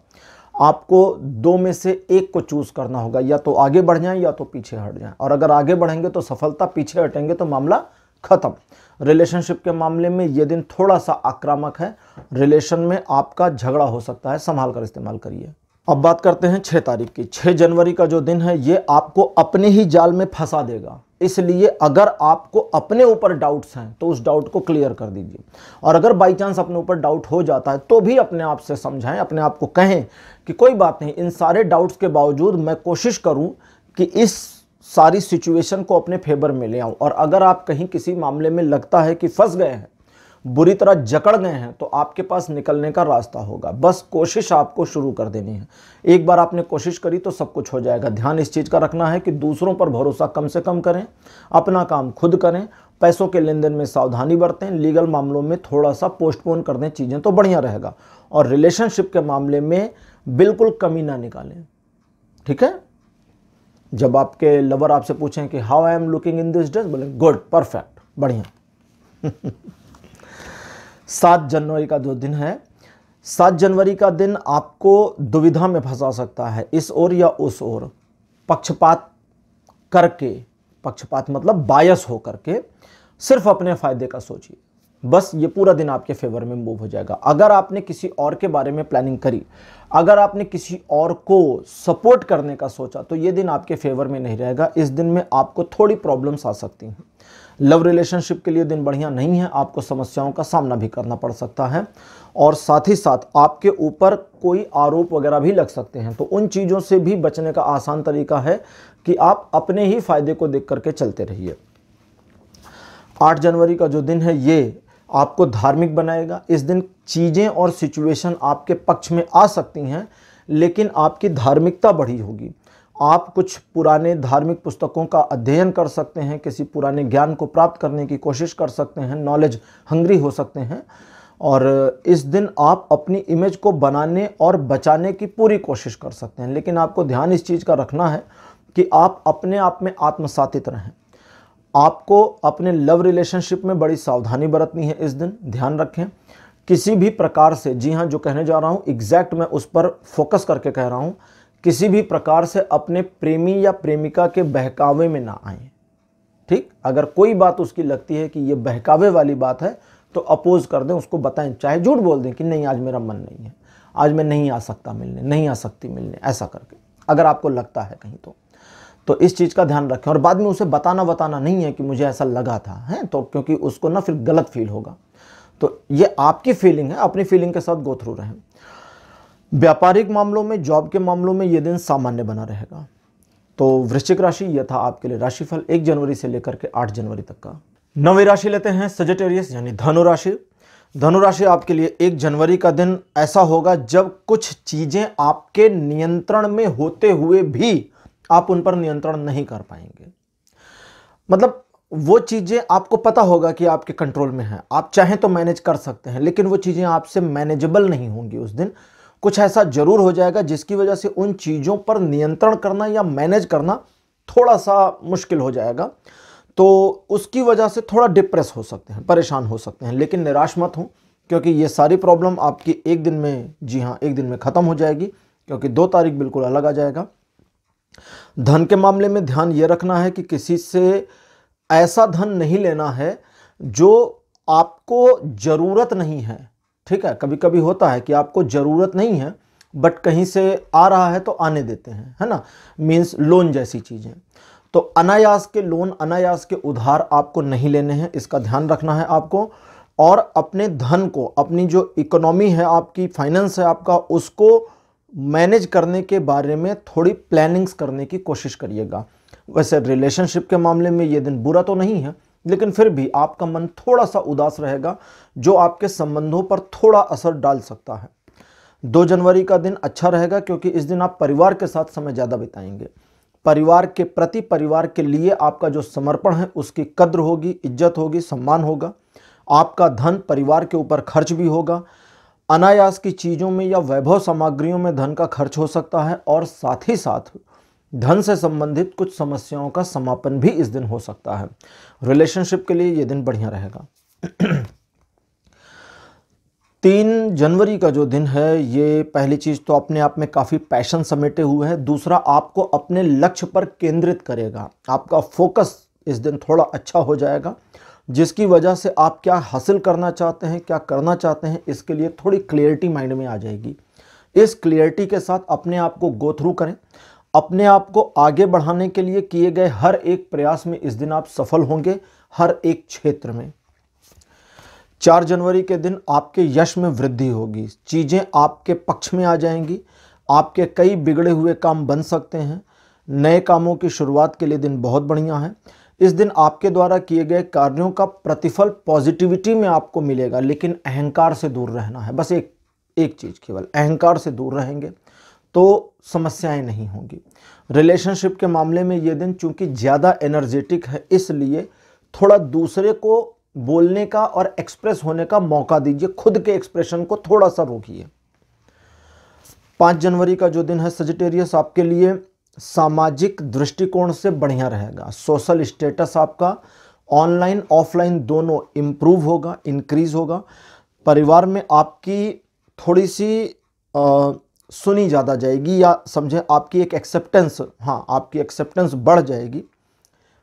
आपको 2 में से एक को चूज करना होगा, या तो आगे बढ़ जाएं या तो पीछे हट जाएं, और अगर आगे बढ़ेंगे तो सफलता, पीछे हटेंगे तो मामला खत्म। रिलेशनशिप के मामले में ये दिन थोड़ा सा आक्रामक है, रिलेशन में आपका झगड़ा हो सकता है, संभाल कर इस्तेमाल करिए। अब बात करते हैं 6 तारीख की। 6 जनवरी का जो दिन है ये आपको अपने ही जाल में फंसा देगा, इसलिए अगर आपको अपने ऊपर डाउट्स हैं तो उस डाउट को क्लियर कर दीजिए, और अगर बाई चांस अपने ऊपर डाउट हो जाता है तो भी अपने आप से समझाएं, अपने आप को कहें कि कोई बात नहीं, इन सारे डाउट्स के बावजूद मैं कोशिश करूं कि इस सारी सिचुएशन को अपने फेवर में ले आऊं, और अगर आप कहीं किसी मामले में लगता है कि फंस गए हैं, बुरी तरह जकड़ गए हैं, तो आपके पास निकलने का रास्ता होगा। बस कोशिश आपको शुरू कर देनी है। एक बार आपने कोशिश करी तो सब कुछ हो जाएगा। ध्यान इस चीज़ का रखना है कि दूसरों पर भरोसा कम से कम करें, अपना काम खुद करें, पैसों के लेन देन में सावधानी बरतें, लीगल मामलों में थोड़ा सा पोस्टपोन कर दें चीज़ें तो बढ़िया रहेगा, और रिलेशनशिप के मामले में बिल्कुल कमी ना निकालें। ठीक है, जब आपके लवर आपसे पूछें कि how I am looking in this dress, बोले गुड, परफेक्ट, बढ़िया। 7 जनवरी का जो दिन है, 7 जनवरी का दिन आपको दुविधा में फंसा सकता है, इस ओर या उस ओर पक्षपात करके, पक्षपात मतलब बायस हो करके सिर्फ अपने फायदे का सोचिए, बस ये पूरा दिन आपके फेवर में मूव हो जाएगा। अगर आपने किसी और के बारे में प्लानिंग करी, अगर आपने किसी और को सपोर्ट करने का सोचा, तो ये दिन आपके फेवर में नहीं रहेगा। इस दिन में आपको थोड़ी प्रॉब्लम्स आ सकती हैं। लव रिलेशनशिप के लिए दिन बढ़िया नहीं है, आपको समस्याओं का सामना भी करना पड़ सकता है, और साथ ही साथ आपके ऊपर कोई आरोप वगैरह भी लग सकते हैं। तो उन चीज़ों से भी बचने का आसान तरीका है कि आप अपने ही फायदे को देख करके चलते रहिए। 8 जनवरी का जो दिन है ये आपको धार्मिक बनाएगा। इस दिन चीज़ें और सिचुएशन आपके पक्ष में आ सकती हैं, लेकिन आपकी धार्मिकता बढ़ी होगी। आप कुछ पुराने धार्मिक पुस्तकों का अध्ययन कर सकते हैं, किसी पुराने ज्ञान को प्राप्त करने की कोशिश कर सकते हैं, नॉलेज हंग्री हो सकते हैं, और इस दिन आप अपनी इमेज को बनाने और बचाने की पूरी कोशिश कर सकते हैं। लेकिन आपको ध्यान इस चीज़ का रखना है कि आप अपने आप में आत्मसातित रहें। आपको अपने लव रिलेशनशिप में बड़ी सावधानी बरतनी है इस दिन, ध्यान रखें। किसी भी प्रकार से, जी हाँ, जो कहने जा रहा हूँ एग्जैक्ट मैं उस पर फोकस करके कह रहा हूँ, किसी भी प्रकार से अपने प्रेमी या प्रेमिका के बहकावे में ना आए। ठीक, अगर कोई बात उसकी लगती है कि ये बहकावे वाली बात है तो अपोज कर दें, उसको बताएं, चाहे झूठ बोल दें कि नहीं आज मेरा मन नहीं है, आज मैं नहीं आ सकता मिलने, नहीं आ सकती मिलने, ऐसा करके अगर आपको लगता है कहीं तो इस चीज़ का ध्यान रखें। और बाद में उसे बताना नहीं है कि मुझे ऐसा लगा था, है तो, क्योंकि उसको ना फिर गलत फील होगा। तो ये आपकी फीलिंग है, अपनी फीलिंग के साथ गो थ्रू रहें। व्यापारिक मामलों में, जॉब के मामलों में ये दिन सामान्य बना रहेगा। तो वृश्चिक राशि, यह था आपके लिए राशिफल 1 जनवरी से लेकर के 8 जनवरी तक का। 9वीं राशि लेते हैं सजिटेरियस यानी धनु राशि। धनु राशि आपके लिए 1 जनवरी का दिन ऐसा होगा जब कुछ चीजें आपके नियंत्रण में होते हुए भी आप उन पर नियंत्रण नहीं कर पाएंगे। मतलब वो चीजें आपको पता होगा कि आपके कंट्रोल में है, आप चाहें तो मैनेज कर सकते हैं, लेकिन वो चीजें आपसे मैनेजेबल नहीं होंगी। उस दिन कुछ ऐसा जरूर हो जाएगा जिसकी वजह से उन चीजों पर नियंत्रण करना या मैनेज करना थोड़ा सा मुश्किल हो जाएगा। तो उसकी वजह से थोड़ा डिप्रेस हो सकते हैं, परेशान हो सकते हैं, लेकिन निराश मत हो, क्योंकि ये सारी प्रॉब्लम आपकी एक दिन में, जी हाँ, एक दिन में खत्म हो जाएगी, क्योंकि 2 तारीख बिल्कुल अलग आ जाएगा। धन के मामले में ध्यान ये रखना है कि किसी से ऐसा धन नहीं लेना है जो आपको जरूरत नहीं है। ठीक है, कभी कभी होता है कि आपको जरूरत नहीं है बट कहीं से आ रहा है तो आने देते हैं, है ना, मीन्स लोन जैसी चीजें। तो अनायास के लोन, अनायास के उधार आपको नहीं लेने हैं, इसका ध्यान रखना है आपको। और अपने धन को, अपनी जो इकोनॉमी है आपकी, फाइनेंस है आपका, उसको मैनेज करने के बारे में थोड़ी प्लानिंग्स करने की कोशिश करिएगा। वैसे रिलेशनशिप के मामले में ये दिन बुरा तो नहीं है, लेकिन फिर भी आपका मन थोड़ा सा उदास रहेगा, जो आपके संबंधों पर थोड़ा असर डाल सकता है। 2 जनवरी का दिन अच्छा रहेगा क्योंकि इस दिन आप परिवार के साथ समय ज़्यादा बिताएंगे। परिवार के प्रति, परिवार के लिए आपका जो समर्पण है उसकी कद्र होगी, इज्जत होगी, सम्मान होगा। आपका धन परिवार के ऊपर खर्च भी होगा। अनायास की चीज़ों में या वैभव सामग्रियों में धन का खर्च हो सकता है और साथ ही साथ धन से संबंधित कुछ समस्याओं का समापन भी इस दिन हो सकता है। रिलेशनशिप के लिए ये दिन बढ़िया रहेगा। 3 जनवरी का जो दिन है, ये पहली चीज़ तो अपने आप में काफ़ी पैशन समेटे हुए है। दूसरा, आपको अपने लक्ष्य पर केंद्रित करेगा। आपका फोकस इस दिन थोड़ा अच्छा हो जाएगा, जिसकी वजह से आप क्या हासिल करना चाहते हैं, क्या करना चाहते हैं, इसके लिए थोड़ी क्लियरिटी माइंड में आ जाएगी। इस क्लियरिटी के साथ अपने आप को गो थ्रू करें। अपने आप को आगे बढ़ाने के लिए किए गए हर एक प्रयास में इस दिन आप सफल होंगे, हर एक क्षेत्र में। 4 जनवरी के दिन आपके यश में वृद्धि होगी। चीज़ें आपके पक्ष में आ जाएंगी। आपके कई बिगड़े हुए काम बन सकते हैं। नए कामों की शुरुआत के लिए दिन बहुत बढ़िया है। इस दिन आपके द्वारा किए गए कार्यों का प्रतिफल पॉजिटिविटी में आपको मिलेगा, लेकिन अहंकार से दूर रहना है। बस एक चीज़, केवल अहंकार से दूर रहेंगे तो समस्याएं नहीं होंगी। रिलेशनशिप के मामले में ये दिन चूंकि ज़्यादा एनर्जेटिक है, इसलिए थोड़ा दूसरे को बोलने का और एक्सप्रेस होने का मौका दीजिए। खुद के एक्सप्रेशन को थोड़ा सा रोकिए। 5 जनवरी का जो दिन है सजिटेरियस, आपके लिए सामाजिक दृष्टिकोण से बढ़िया रहेगा। सोशल स्टेटस आपका ऑनलाइन ऑफलाइन दोनों इम्प्रूव होगा, इंक्रीज होगा। परिवार में आपकी थोड़ी सी सुनी ज़्यादा जाएगी, या समझें आपकी एक एक्सेप्टेंस, हाँ आपकी एक्सेप्टेंस बढ़ जाएगी।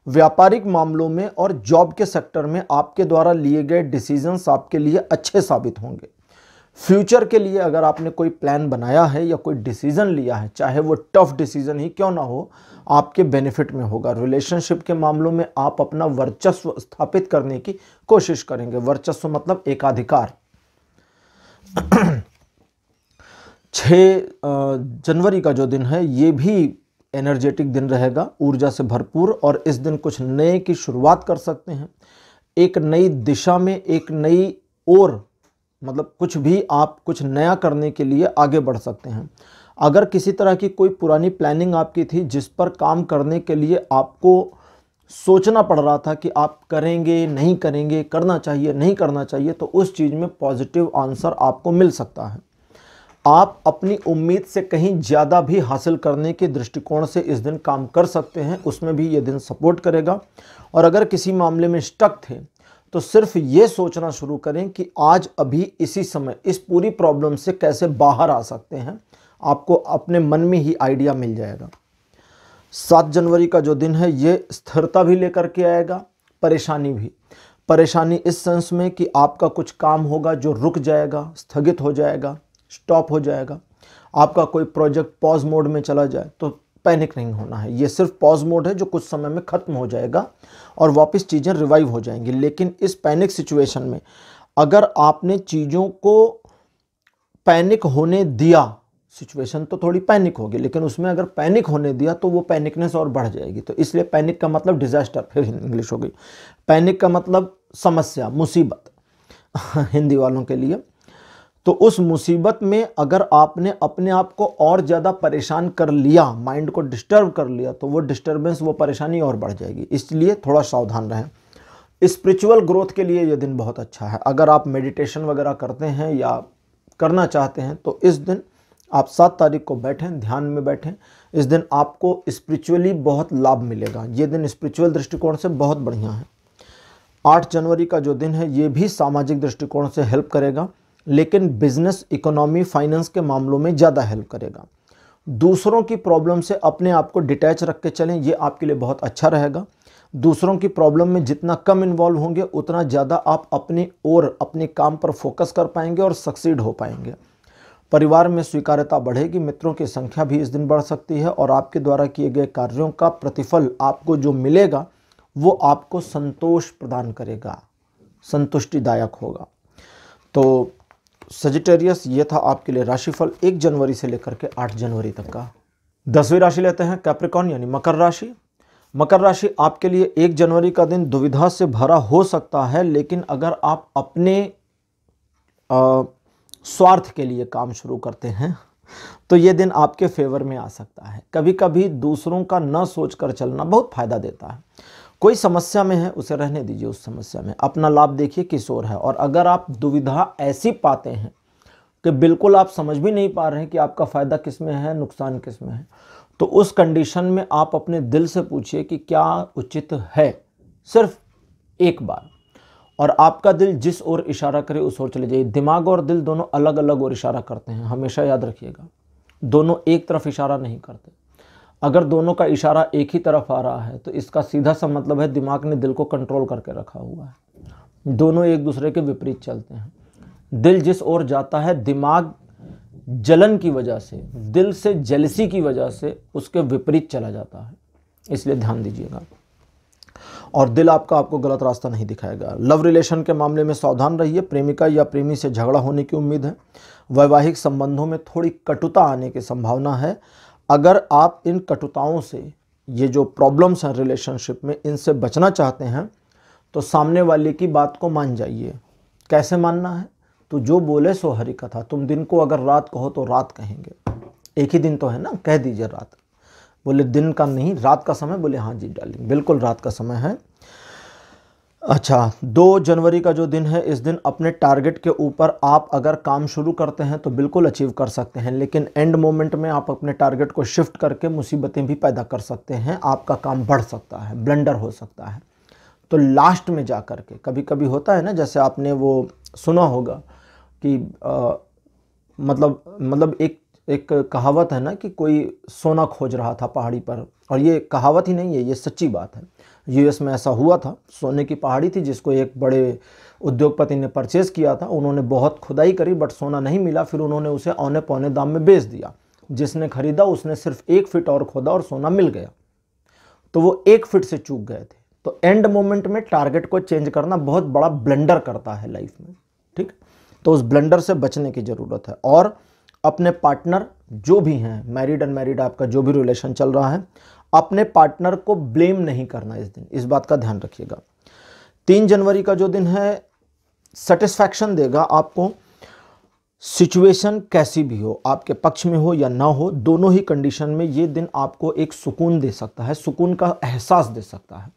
व्यापारिक मामलों में और जॉब के सेक्टर में आपके द्वारा लिए गए डिसीजंस आपके लिए अच्छे साबित होंगे। फ्यूचर के लिए अगर आपने कोई प्लान बनाया है या कोई डिसीजन लिया है, चाहे वो टफ डिसीजन ही क्यों ना हो, आपके बेनिफिट में होगा। रिलेशनशिप के मामलों में आप अपना वर्चस्व स्थापित करने की कोशिश करेंगे। वर्चस्व मतलब एकाधिकार। 6 जनवरी का जो दिन है, ये भी एनर्जेटिक दिन रहेगा, ऊर्जा से भरपूर, और इस दिन कुछ नए की शुरुआत कर सकते हैं। एक नई दिशा में, एक नई ओर, मतलब कुछ भी आप कुछ नया करने के लिए आगे बढ़ सकते हैं। अगर किसी तरह की कोई पुरानी प्लानिंग आपकी थी जिस पर काम करने के लिए आपको सोचना पड़ रहा था कि आप करेंगे नहीं करेंगे, करना चाहिए नहीं करना चाहिए, तो उस चीज़ में पॉजिटिव आंसर आपको मिल सकता है। आप अपनी उम्मीद से कहीं ज़्यादा भी हासिल करने के दृष्टिकोण से इस दिन काम कर सकते हैं, उसमें भी ये दिन सपोर्ट करेगा। और अगर किसी मामले में स्टक थे तो सिर्फ ये सोचना शुरू करें कि आज अभी इसी समय इस पूरी प्रॉब्लम से कैसे बाहर आ सकते हैं। आपको अपने मन में ही आइडिया मिल जाएगा। 7 जनवरी का जो दिन है, ये स्थिरता भी लेकर के आएगा, परेशानी भी। परेशानी इस सेंस में कि आपका कुछ काम होगा जो रुक जाएगा, स्थगित हो जाएगा, स्टॉप हो जाएगा। आपका कोई प्रोजेक्ट पॉज मोड में चला जाए तो पैनिक नहीं होना है। ये सिर्फ पॉज मोड है जो कुछ समय में ख़त्म हो जाएगा और वापस चीज़ें रिवाइव हो जाएंगी। लेकिन इस पैनिक सिचुएशन में अगर आपने चीज़ों को पैनिक होने दिया, सिचुएशन तो थोड़ी पैनिक होगी, लेकिन उसमें अगर पैनिक होने दिया तो वो पैनिकनेस और बढ़ जाएगी। तो इसलिए पैनिक का मतलब डिजास्टर, फिर इंग्लिश हो गई। पैनिक का मतलब समस्या, मुसीबत हिंदी वालों के लिए। तो उस मुसीबत में अगर आपने अपने आप को और ज़्यादा परेशान कर लिया, माइंड को डिस्टर्ब कर लिया, तो वो डिस्टर्बेंस, वो परेशानी और बढ़ जाएगी। इसलिए थोड़ा सावधान रहें। स्पिरिचुअल ग्रोथ के लिए ये दिन बहुत अच्छा है। अगर आप मेडिटेशन वगैरह करते हैं या करना चाहते हैं तो इस दिन आप 7 तारीख को बैठें, ध्यान में बैठें। इस दिन आपको स्पिरिचुअली बहुत लाभ मिलेगा। ये दिन स्पिरिचुअल दृष्टिकोण से बहुत बढ़िया है। 8 जनवरी का जो दिन है, ये भी सामाजिक दृष्टिकोण से हेल्प करेगा, लेकिन बिजनेस, इकोनॉमी, फाइनेंस के मामलों में ज़्यादा हेल्प करेगा। दूसरों की प्रॉब्लम से अपने आप को डिटैच रख के चलें, ये आपके लिए बहुत अच्छा रहेगा। दूसरों की प्रॉब्लम में जितना कम इन्वॉल्व होंगे उतना ज़्यादा आप अपनी ओर, अपने काम पर फोकस कर पाएंगे और सक्सीड हो पाएंगे। परिवार में स्वीकार्यता बढ़ेगी। मित्रों की संख्या भी इस दिन बढ़ सकती है और आपके द्वारा किए गए कार्यों का प्रतिफल आपको जो मिलेगा वो आपको संतोष प्रदान करेगा, संतुष्टिदायक होगा। तो सजिटेरियस, ये था आपके लिए राशिफल 1 जनवरी से लेकर के 8 जनवरी तक का। 10वीं राशि लेते हैं, कैप्रिकॉर्न यानी मकर राशि। मकर राशि, आपके लिए 1 जनवरी का दिन दुविधा से भरा हो सकता है, लेकिन अगर आप अपने स्वार्थ के लिए काम शुरू करते हैं तो ये दिन आपके फेवर में आ सकता है। कभी कभी दूसरों का न सोचकर चलना बहुत फायदा देता है। कोई समस्या में है, उसे रहने दीजिए, उस समस्या में अपना लाभ देखिए किस ओर है। और अगर आप दुविधा ऐसी पाते हैं कि बिल्कुल आप समझ भी नहीं पा रहे हैं कि आपका फ़ायदा किस में है, नुकसान किस में है, तो उस कंडीशन में आप अपने दिल से पूछिए कि क्या उचित है, सिर्फ एक बार। और आपका दिल जिस ओर इशारा करे उस ओर चले जाइए। दिमाग और दिल दोनों अलग अलग ओर इशारा करते हैं, हमेशा याद रखिएगा। दोनों एक तरफ इशारा नहीं करते। अगर दोनों का इशारा एक ही तरफ आ रहा है तो इसका सीधा सा मतलब है दिमाग ने दिल को कंट्रोल करके रखा हुआ है। दोनों एक दूसरे के विपरीत चलते हैं। दिल जिस ओर जाता है, दिमाग जलन की वजह से, दिल से जेलसी की वजह से उसके विपरीत चला जाता है। इसलिए ध्यान दीजिएगा। और दिल आपको गलत रास्ता नहीं दिखाएगा। लव रिलेशन के मामले में सावधान रहिए। प्रेमिका या प्रेमी से झगड़ा होने की उम्मीद है। वैवाहिक संबंधों में थोड़ी कटुता आने की संभावना है। अगर आप इन कटुताओं से, ये जो प्रॉब्लम्स हैं रिलेशनशिप में, इनसे बचना चाहते हैं तो सामने वाले की बात को मान जाइए। कैसे मानना है? तो जो बोले सो हरि कथा। तुम दिन को अगर रात कहो तो रात कहेंगे। एक ही दिन तो है ना, कह दीजिए रात। बोले दिन का नहीं, रात का समय? बोले हाँ जी डार्लिंग, बिल्कुल रात का समय है। अच्छा, 2 जनवरी का जो दिन है, इस दिन अपने टारगेट के ऊपर आप अगर काम शुरू करते हैं तो बिल्कुल अचीव कर सकते हैं, लेकिन एंड मोमेंट में आप अपने टारगेट को शिफ्ट करके मुसीबतें भी पैदा कर सकते हैं। आपका काम बढ़ सकता है, ब्लंडर हो सकता है। तो लास्ट में जा कर के, कभी कभी होता है ना, जैसे आपने वो सुना होगा कि मतलब एक कहावत है ना कि कोई सोना खोज रहा था पहाड़ी पर। और ये कहावत ही नहीं है, ये सच्ची बात है। यूएस में ऐसा हुआ था। सोने की पहाड़ी थी जिसको एक बड़े उद्योगपति ने परचेज़ किया था। उन्होंने बहुत खुदाई करी बट सोना नहीं मिला। फिर उन्होंने उसे औने पौने दाम में बेच दिया। जिसने खरीदा उसने सिर्फ 1 फीट और खोदा और सोना मिल गया। तो वो 1 फीट से चूक गए थे। तो एंड मोमेंट में टारगेट को चेंज करना बहुत बड़ा ब्लंडर करता है लाइफ में। ठीक, तो उस ब्लंडर से बचने की ज़रूरत है। और अपने पार्टनर जो भी हैं, मैरिड अनमैरिड, आपका जो भी रिलेशन चल रहा है, अपने पार्टनर को ब्लेम नहीं करना इस दिन। इस बात का ध्यान रखिएगा। 3 जनवरी का जो दिन है, सेटिस्फैक्शन देगा आपको। सिचुएशन कैसी भी हो, आपके पक्ष में हो या ना हो, दोनों ही कंडीशन में ये दिन आपको एक सुकून दे सकता है, सुकून का एहसास दे सकता है।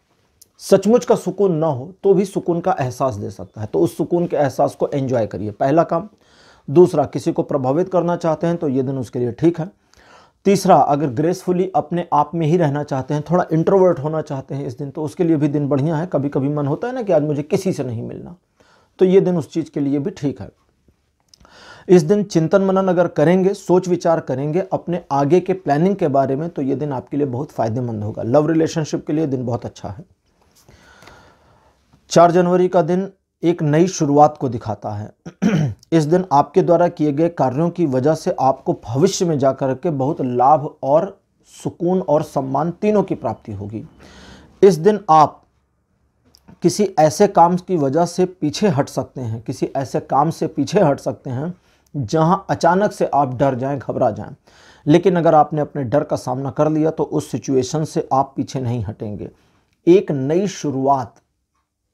सचमुच का सुकून ना हो तो भी सुकून का एहसास दे सकता है। तो उस सुकून के एहसास को एंजॉय करिए, पहला काम। दूसरा, किसी को प्रभावित करना चाहते हैं तो ये दिन उसके लिए ठीक है। तीसरा, अगर ग्रेसफुली अपने आप में ही रहना चाहते हैं, थोड़ा इंट्रोवर्ट होना चाहते हैं इस दिन, तो उसके लिए भी दिन बढ़िया है। कभी कभी मन होता है ना कि आज मुझे किसी से नहीं मिलना, तो ये दिन उस चीज़ के लिए भी ठीक है। इस दिन चिंतन मनन अगर करेंगे, सोच विचार करेंगे अपने आगे के प्लानिंग के बारे में, तो ये दिन आपके लिए बहुत फायदेमंद होगा। लव रिलेशनशिप के लिए दिन बहुत अच्छा है। 4 जनवरी का दिन एक नई शुरुआत को दिखाता है। इस दिन आपके द्वारा किए गए कार्यों की वजह से आपको भविष्य में जाकर के बहुत लाभ और सुकून और सम्मान तीनों की प्राप्ति होगी। इस दिन आप किसी ऐसे काम की वजह से पीछे हट सकते हैं, किसी ऐसे काम से पीछे हट सकते हैं जहां अचानक से आप डर जाएं, घबरा जाएं। लेकिन अगर आपने अपने डर का सामना कर लिया तो उस सिचुएशन से आप पीछे नहीं हटेंगे। एक नई शुरुआत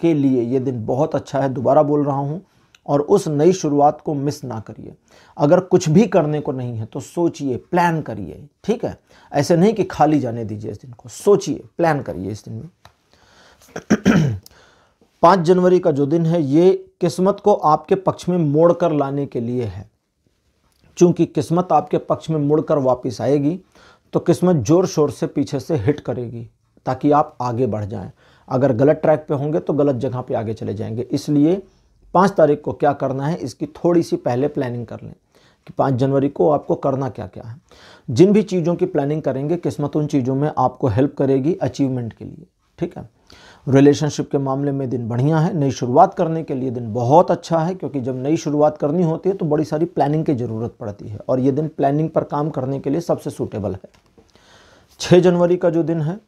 के लिए ये दिन बहुत अच्छा है, दोबारा बोल रहा हूँ। और उस नई शुरुआत को मिस ना करिए। अगर कुछ भी करने को नहीं है तो सोचिए, प्लान करिए। ठीक है, ऐसे नहीं कि खाली जाने दीजिए इस दिन को, सोचिए, प्लान करिए इस दिन में। 5 जनवरी का जो दिन है, ये किस्मत को आपके पक्ष में मोड़ कर लाने के लिए है। चूंकि किस्मत आपके पक्ष में मुड़कर वापस आएगी तो किस्मत जोर शोर से पीछे से हिट करेगी ताकि आप आगे बढ़ जाएं। अगर गलत ट्रैक पे होंगे तो गलत जगह पे आगे चले जाएंगे। इसलिए 5 तारीख को क्या करना है, इसकी थोड़ी सी पहले प्लानिंग कर लें कि 5 जनवरी को आपको करना क्या क्या है। जिन भी चीज़ों की प्लानिंग करेंगे, किस्मत उन चीज़ों में आपको हेल्प करेगी अचीवमेंट के लिए। ठीक है, रिलेशनशिप के मामले में दिन बढ़िया है। नई शुरुआत करने के लिए दिन बहुत अच्छा है, क्योंकि जब नई शुरुआत करनी होती है तो बड़ी सारी प्लानिंग की ज़रूरत पड़ती है और ये दिन प्लानिंग पर काम करने के लिए सबसे सूटेबल है। 6 जनवरी का जो दिन है,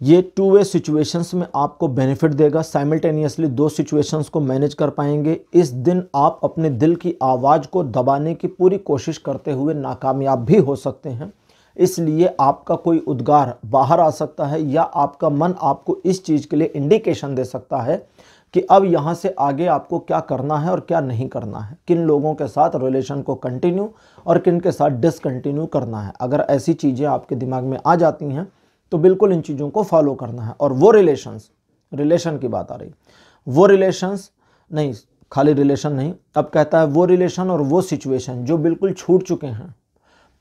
ये 2 वे सिचुएशंस में आपको बेनिफिट देगा। साइमल्टेनियसली 2 सिचुएशंस को मैनेज कर पाएंगे। इस दिन आप अपने दिल की आवाज़ को दबाने की पूरी कोशिश करते हुए नाकामयाब भी हो सकते हैं। इसलिए आपका कोई उद्गार बाहर आ सकता है या आपका मन आपको इस चीज़ के लिए इंडिकेशन दे सकता है कि अब यहाँ से आगे आपको क्या करना है और क्या नहीं करना है, किन लोगों के साथ रिलेशन को कंटिन्यू और किन के साथ डिसकंटिन्यू करना है। अगर ऐसी चीज़ें आपके दिमाग में आ जाती हैं तो बिल्कुल इन चीज़ों को फॉलो करना है। और वो रिलेशन की बात आ रही, वो रिलेशंस नहीं, खाली रिलेशन नहीं, अब कहता है वो रिलेशन और वो सिचुएशन जो बिल्कुल छूट चुके हैं,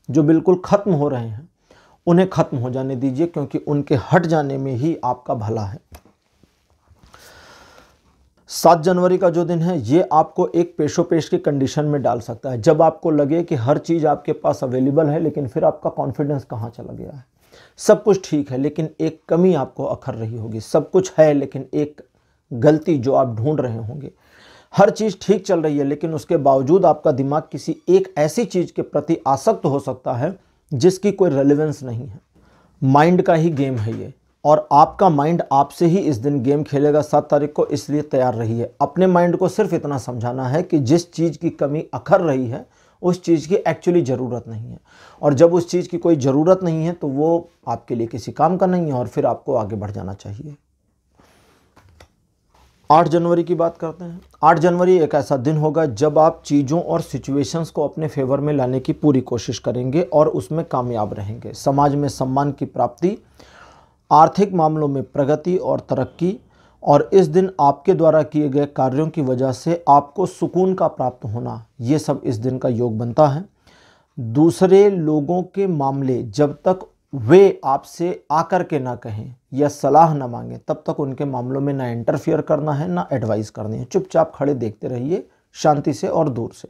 जो बिल्कुल ख़त्म हो रहे हैं, उन्हें ख़त्म हो जाने दीजिए, क्योंकि उनके हट जाने में ही आपका भला है। 7 जनवरी का जो दिन है ये आपको एक पेशोपेश की कंडीशन में डाल सकता है, जब आपको लगे कि हर चीज़ आपके पास अवेलेबल है लेकिन फिर आपका कॉन्फिडेंस कहाँ चला गया है। सब कुछ ठीक है लेकिन एक कमी आपको अखर रही होगी, सब कुछ है लेकिन एक गलती जो आप ढूंढ रहे होंगे। हर चीज़ ठीक चल रही है लेकिन उसके बावजूद आपका दिमाग किसी एक ऐसी चीज़ के प्रति आसक्त हो सकता है जिसकी कोई रेलेवेंस नहीं है। माइंड का ही गेम है ये, और आपका माइंड आपसे ही इस दिन गेम खेलेगा 7 तारीख को, इसलिए तैयार रहिए। अपने माइंड को सिर्फ इतना समझाना है कि जिस चीज़ की कमी अखर रही है उस चीज़ की एक्चुअली ज़रूरत नहीं है, और जब उस चीज़ की कोई ज़रूरत नहीं है तो वो आपके लिए किसी काम का नहीं है और फिर आपको आगे बढ़ जाना चाहिए। 8 जनवरी की बात करते हैं। 8 जनवरी एक ऐसा दिन होगा जब आप चीज़ों और सिचुएशंस को अपने फेवर में लाने की पूरी कोशिश करेंगे और उसमें कामयाब रहेंगे। समाज में सम्मान की प्राप्ति, आर्थिक मामलों में प्रगति और तरक्की, और इस दिन आपके द्वारा किए गए कार्यों की वजह से आपको सुकून का प्राप्त होना, ये सब इस दिन का योग बनता है। दूसरे लोगों के मामले जब तक वे आपसे आकर के ना कहें या सलाह ना मांगें तब तक उनके मामलों में ना इंटरफियर करना है ना एडवाइस करनी है। चुपचाप खड़े देखते रहिए शांति से और दूर से।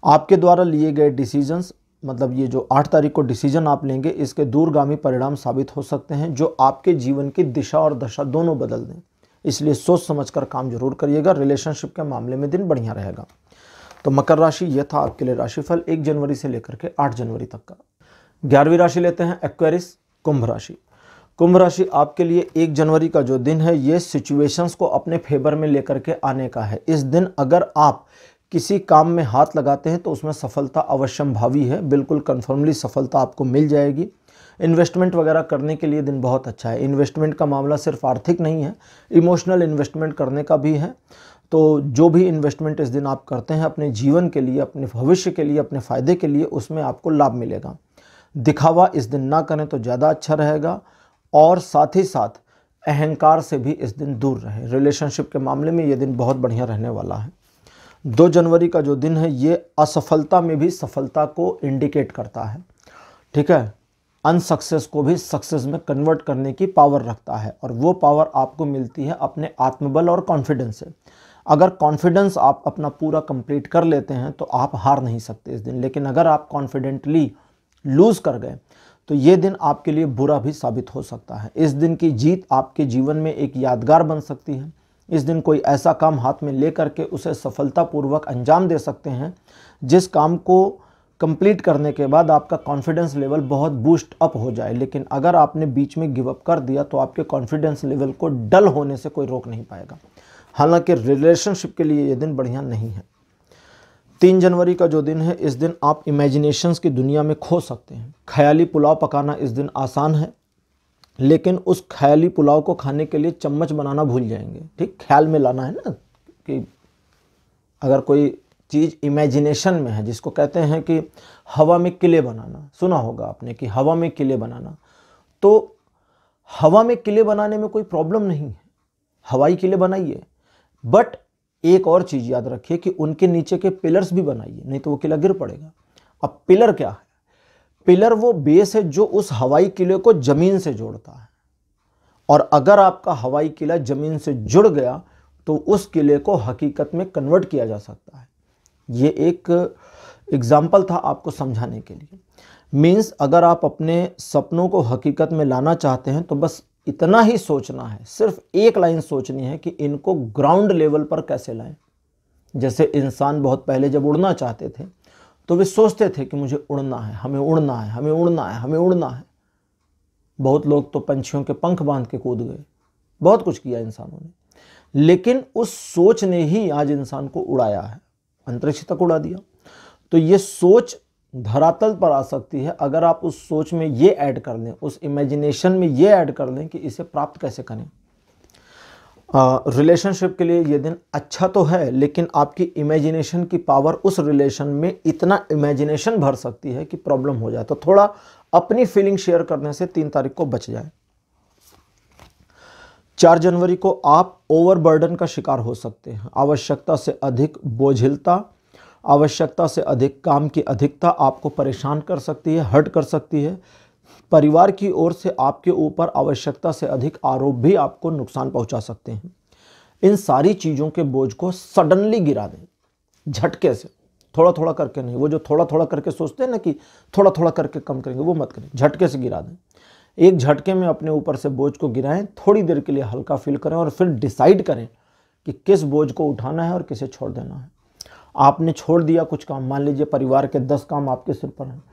आपके द्वारा लिए गए डिसीजंस, मतलब ये जो 8 तारीख को डिसीजन आप लेंगे, इसके दूरगामी परिणाम साबित हो सकते हैं जो आपके जीवन की दिशा और दशा दोनों बदल दें, इसलिए सोच समझकर काम जरूर करिएगा। रिलेशनशिप के मामले में दिन बढ़िया रहेगा। तो मकर राशि, यह था आपके लिए राशिफल 1 जनवरी से लेकर के 8 जनवरी तक का। 11वीं राशि लेते हैं एक्वेरियस, कुंभ राशि। कुंभ राशि आपके लिए 1 जनवरी का जो दिन है ये सिचुएशंस को अपने फेवर में लेकर के आने का है। इस दिन अगर आप किसी काम में हाथ लगाते हैं तो उसमें सफलता अवश्यंभावी है, बिल्कुल कन्फर्मली सफलता आपको मिल जाएगी। इन्वेस्टमेंट वगैरह करने के लिए दिन बहुत अच्छा है। इन्वेस्टमेंट का मामला सिर्फ आर्थिक नहीं है, इमोशनल इन्वेस्टमेंट करने का भी है। तो जो भी इन्वेस्टमेंट इस दिन आप करते हैं अपने जीवन के लिए, अपने भविष्य के लिए, अपने फ़ायदे के लिए, उसमें आपको लाभ मिलेगा। दिखावा इस दिन ना करें तो ज़्यादा अच्छा रहेगा, और साथ ही साथ अहंकार से भी इस दिन दूर रहें। रिलेशनशिप के मामले में ये दिन बहुत बढ़िया रहने वाला है। 2 जनवरी का जो दिन है ये असफलता में भी सफलता को इंडिकेट करता है, ठीक है। अनसक्सेस को भी सक्सेस में कन्वर्ट करने की पावर रखता है, और वो पावर आपको मिलती है अपने आत्मबल और कॉन्फिडेंस से। अगर कॉन्फिडेंस आप अपना पूरा कंप्लीट कर लेते हैं तो आप हार नहीं सकते इस दिन, लेकिन अगर आप कॉन्फिडेंटली लूज़ कर गए तो ये दिन आपके लिए बुरा भी साबित हो सकता है। इस दिन की जीत आपके जीवन में एक यादगार बन सकती है। इस दिन कोई ऐसा काम हाथ में लेकर के उसे सफलतापूर्वक अंजाम दे सकते हैं जिस काम को कंप्लीट करने के बाद आपका कॉन्फिडेंस लेवल बहुत बूस्ट अप हो जाए। लेकिन अगर आपने बीच में गिव अप कर दिया तो आपके कॉन्फिडेंस लेवल को डल होने से कोई रोक नहीं पाएगा। हालांकि रिलेशनशिप के लिए ये दिन बढ़िया नहीं है। 3 जनवरी का जो दिन है इस दिन आप इमेजिनेशंस की दुनिया में खो सकते हैं। ख्याली पुलाव पकाना इस दिन आसान है, लेकिन उस ख्याली पुलाव को खाने के लिए चम्मच बनाना भूल जाएंगे, ठीक। ख्याल में लाना है ना, कि अगर कोई चीज़ इमेजिनेशन में है, जिसको कहते हैं कि हवा में किले बनाना, सुना होगा आपने कि हवा में किले बनाना, तो हवा में किले बनाने में कोई प्रॉब्लम नहीं है, हवाई किले बनाइए, बट एक और चीज़ याद रखिए कि उनके नीचे के पिलर्स भी बनाइए, नहीं तो वो किला गिर पड़ेगा। अब पिलर क्या है? पिलर वो बेस है जो उस हवाई किले को ज़मीन से जोड़ता है, और अगर आपका हवाई किला ज़मीन से जुड़ गया तो उस किले को हकीकत में कन्वर्ट किया जा सकता है। ये एक एग्जाम्पल था आपको समझाने के लिए। मीन्स अगर आप अपने सपनों को हकीकत में लाना चाहते हैं तो बस इतना ही सोचना है, सिर्फ एक लाइन सोचनी है कि इनको ग्राउंड लेवल पर कैसे लाएं। जैसे इंसान बहुत पहले जब उड़ना चाहते थे तो वे सोचते थे कि मुझे उड़ना है, हमें उड़ना है, हमें उड़ना है, हमें उड़ना है। बहुत लोग तो पंछियों के पंख बांध के कूद गए, बहुत कुछ किया इंसानों ने, लेकिन उस सोच ने ही आज इंसान को उड़ाया है, अंतरिक्ष तक उड़ा दिया। तो ये सोच धरातल पर आ सकती है अगर आप उस सोच में ये ऐड कर लें, उस इमेजिनेशन में ये ऐड कर लें कि इसे प्राप्त कैसे करें। रिलेशनशिप के लिए ये दिन अच्छा तो है, लेकिन आपकी इमेजिनेशन की पावर उस रिलेशन में इतना इमेजिनेशन भर सकती है कि प्रॉब्लम हो जाए। तो थोड़ा अपनी फीलिंग शेयर करने से 3 तारीख को बच जाए। 4 जनवरी को आप ओवरबर्डन का शिकार हो सकते हैं। आवश्यकता से अधिक बोझिलता, आवश्यकता से अधिक काम की अधिकता आपको परेशान कर सकती है, हर्ट कर सकती है। परिवार की ओर से आपके ऊपर आवश्यकता से अधिक आरोप भी आपको नुकसान पहुंचा सकते हैं। इन सारी चीज़ों के बोझ को सडनली गिरा दें, झटके से, थोड़ा थोड़ा करके नहीं। वो जो थोड़ा थोड़ा करके सोचते हैं ना कि थोड़ा थोड़ा करके कम करेंगे, वो मत करें, झटके से गिरा दें। एक झटके में अपने ऊपर से बोझ को गिराएं, थोड़ी देर के लिए हल्का फील करें और फिर डिसाइड करें कि किस बोझ को उठाना है और किसे छोड़ देना है। आपने छोड़ दिया कुछ काम, मान लीजिए परिवार के 10 काम आपके सिर पर हैं,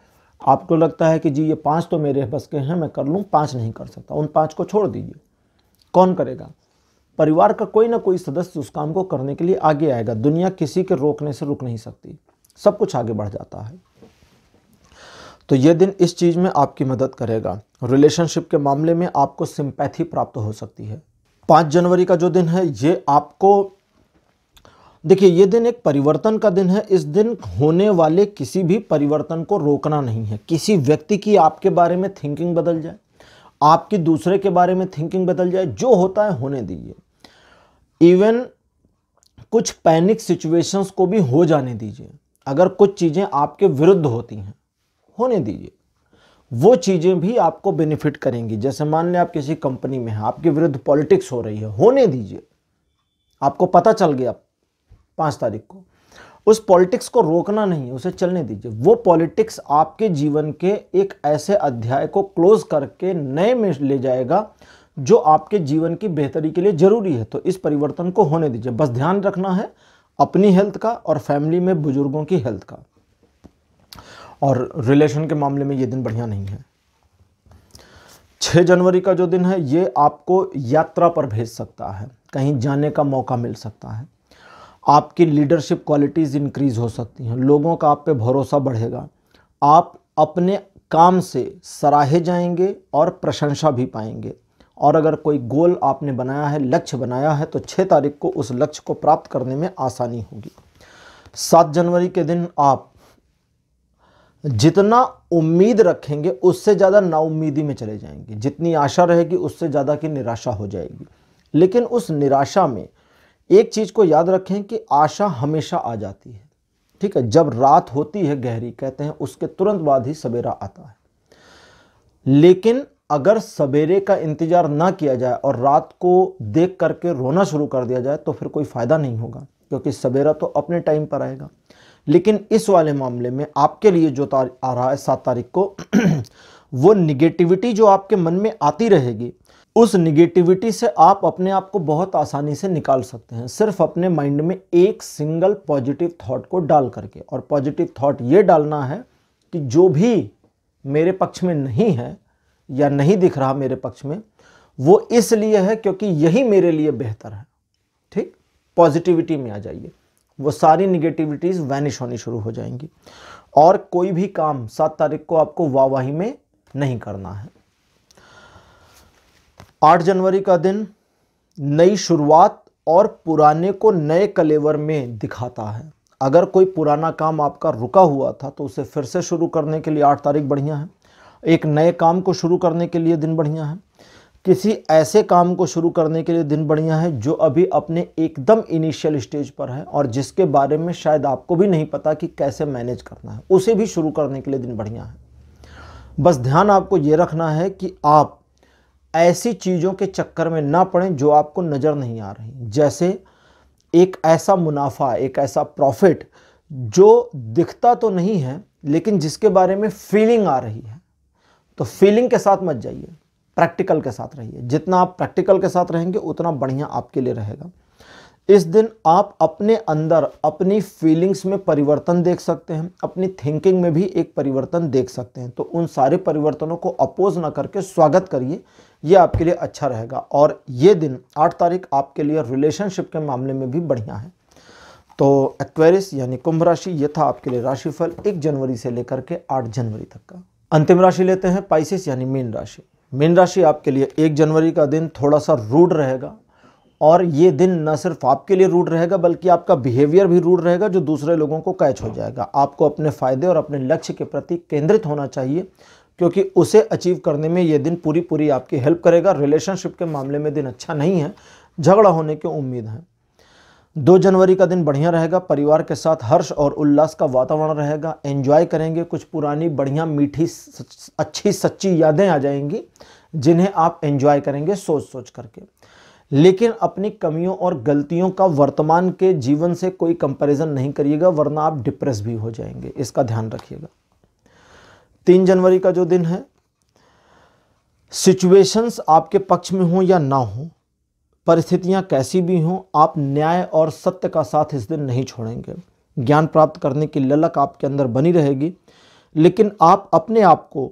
आपको लगता है कि जी ये 5 तो मेरे बस के हैं, मैं कर लूँ, 5 नहीं कर सकता, उन 5 को छोड़ दीजिए। कौन करेगा? परिवार का कोई ना कोई सदस्य उस काम को करने के लिए आगे आएगा। दुनिया किसी के रोकने से रुक नहीं सकती, सब कुछ आगे बढ़ जाता है। तो ये दिन इस चीज़ में आपकी मदद करेगा। रिलेशनशिप के मामले में आपको सिंपैथी प्राप्त हो सकती है। 5 जनवरी का जो दिन है ये आपको, देखिए ये दिन एक परिवर्तन का दिन है। इस दिन होने वाले किसी भी परिवर्तन को रोकना नहीं है। किसी व्यक्ति की आपके बारे में थिंकिंग बदल जाए, आपकी दूसरे के बारे में थिंकिंग बदल जाए, जो होता है होने दीजिए। इवन कुछ पैनिक सिचुएशंस को भी हो जाने दीजिए। अगर कुछ चीज़ें आपके विरुद्ध होती हैं, होने दीजिए। वो चीज़ें भी आपको बेनिफिट करेंगी। जैसे मान लें आप किसी कंपनी में हैं, आपके विरुद्ध पॉलिटिक्स हो रही है, होने दीजिए। आपको पता चल गया 5 तारीख को, उस पॉलिटिक्स को रोकना नहीं है, उसे चलने दीजिए। वो पॉलिटिक्स आपके जीवन के एक ऐसे अध्याय को क्लोज करके नए में ले जाएगा जो आपके जीवन की बेहतरी के लिए जरूरी है। तो इस परिवर्तन को होने दीजिए। बस ध्यान रखना है अपनी हेल्थ का और फैमिली में बुजुर्गों की हेल्थ का। और रिलेशन के मामले में ये दिन बढ़िया नहीं है। 6 जनवरी का जो दिन है ये आपको यात्रा पर भेज सकता है, कहीं जाने का मौका मिल सकता है। आपकी लीडरशिप क्वालिटीज़ इंक्रीज हो सकती हैं, लोगों का आप पे भरोसा बढ़ेगा, आप अपने काम से सराहे जाएंगे और प्रशंसा भी पाएंगे। और अगर कोई गोल आपने बनाया है, लक्ष्य बनाया है, तो 6 तारीख को उस लक्ष्य को प्राप्त करने में आसानी होगी। 7 जनवरी के दिन आप जितना उम्मीद रखेंगे उससे ज़्यादा नाउम्मीदी में चले जाएंगे। जितनी आशा रहेगी उससे ज़्यादा की निराशा हो जाएगी। लेकिन उस निराशा में एक चीज़ को याद रखें कि आशा हमेशा आ जाती है। ठीक है, जब रात होती है गहरी, कहते हैं उसके तुरंत बाद ही सवेरा आता है। लेकिन अगर सवेरे का इंतजार ना किया जाए और रात को देख करके रोना शुरू कर दिया जाए तो फिर कोई फ़ायदा नहीं होगा, क्योंकि सवेरा तो अपने टाइम पर आएगा। लेकिन इस वाले मामले में आपके लिए जो आ रहा है 7 तारीख को वो निगेटिविटी जो आपके मन में आती रहेगी, उस निगेटिविटी से आप अपने आप को बहुत आसानी से निकाल सकते हैं, सिर्फ अपने माइंड में एक सिंगल पॉजिटिव थॉट को डाल करके। और पॉजिटिव थॉट ये डालना है कि जो भी मेरे पक्ष में नहीं है या नहीं दिख रहा मेरे पक्ष में, वो इसलिए है क्योंकि यही मेरे लिए बेहतर है। ठीक, पॉजिटिविटी में आ जाइए, वो सारी निगेटिविटीज़ वैनिश होनी शुरू हो जाएंगी। और कोई भी काम 7 तारीख को आपको वाहवाही में नहीं करना है। 8 जनवरी का दिन नई शुरुआत और पुराने को नए कलेवर में दिखाता है। अगर कोई पुराना काम आपका रुका हुआ था तो उसे फिर से शुरू करने के लिए 8 तारीख बढ़िया है। एक नए काम को शुरू करने के लिए दिन बढ़िया है। किसी ऐसे काम को शुरू करने के लिए दिन बढ़िया है जो अभी अपने एकदम इनिशियल स्टेज पर है और जिसके बारे में शायद आपको भी नहीं पता कि कैसे मैनेज करना है, उसे भी शुरू करने के लिए दिन बढ़िया है। बस ध्यान आपको ये रखना है कि आप ऐसी चीज़ों के चक्कर में ना पड़ें जो आपको नज़र नहीं आ रही। जैसे एक ऐसा मुनाफा, एक ऐसा प्रॉफिट जो दिखता तो नहीं है लेकिन जिसके बारे में फीलिंग आ रही है, तो फीलिंग के साथ मत जाइए, प्रैक्टिकल के साथ रहिए। जितना आप प्रैक्टिकल के साथ रहेंगे उतना बढ़िया आपके लिए रहेगा। इस दिन आप अपने अंदर अपनी फीलिंग्स में परिवर्तन देख सकते हैं, अपनी थिंकिंग में भी एक परिवर्तन देख सकते हैं। तो उन सारे परिवर्तनों को अपोज ना करके स्वागत करिए, ये आपके लिए अच्छा रहेगा। और ये दिन 8 तारीख आपके लिए रिलेशनशिप के मामले में भी बढ़िया है। तो एक्वेरियस यानी कुंभ राशि, ये था आपके लिए राशिफल 1 जनवरी से लेकर के 8 जनवरी तक का। अंतिम राशि लेते हैं पाइसेस यानी मीन राशि। मीन राशि आपके लिए 1 जनवरी का दिन थोड़ा सा रूड रहेगा, और ये दिन न सिर्फ आपके लिए रूड रहेगा बल्कि आपका बिहेवियर भी रूड रहेगा, जो दूसरे लोगों को कैच हो जाएगा। आपको अपने फायदे और अपने लक्ष्य के प्रति केंद्रित होना चाहिए, क्योंकि उसे अचीव करने में ये दिन पूरी आपकी हेल्प करेगा। रिलेशनशिप के मामले में दिन अच्छा नहीं है, झगड़ा होने की उम्मीद है। 2 जनवरी का दिन बढ़िया रहेगा, परिवार के साथ हर्ष और उल्लास का वातावरण रहेगा, एंजॉय करेंगे, कुछ पुरानी बढ़िया मीठी अच्छी सच्ची यादें आ जाएंगी जिन्हें आप एंजॉय करेंगे सोच करके। लेकिन अपनी कमियों और गलतियों का वर्तमान के जीवन से कोई कंपैरिजन नहीं करिएगा, वरना आप डिप्रेस भी हो जाएंगे, इसका ध्यान रखिएगा। 3 जनवरी का जो दिन है, सिचुएशंस आपके पक्ष में हो या ना हो, परिस्थितियां कैसी भी हों, आप न्याय और सत्य का साथ इस दिन नहीं छोड़ेंगे। ज्ञान प्राप्त करने की ललक आपके अंदर बनी रहेगी, लेकिन आप अपने आप को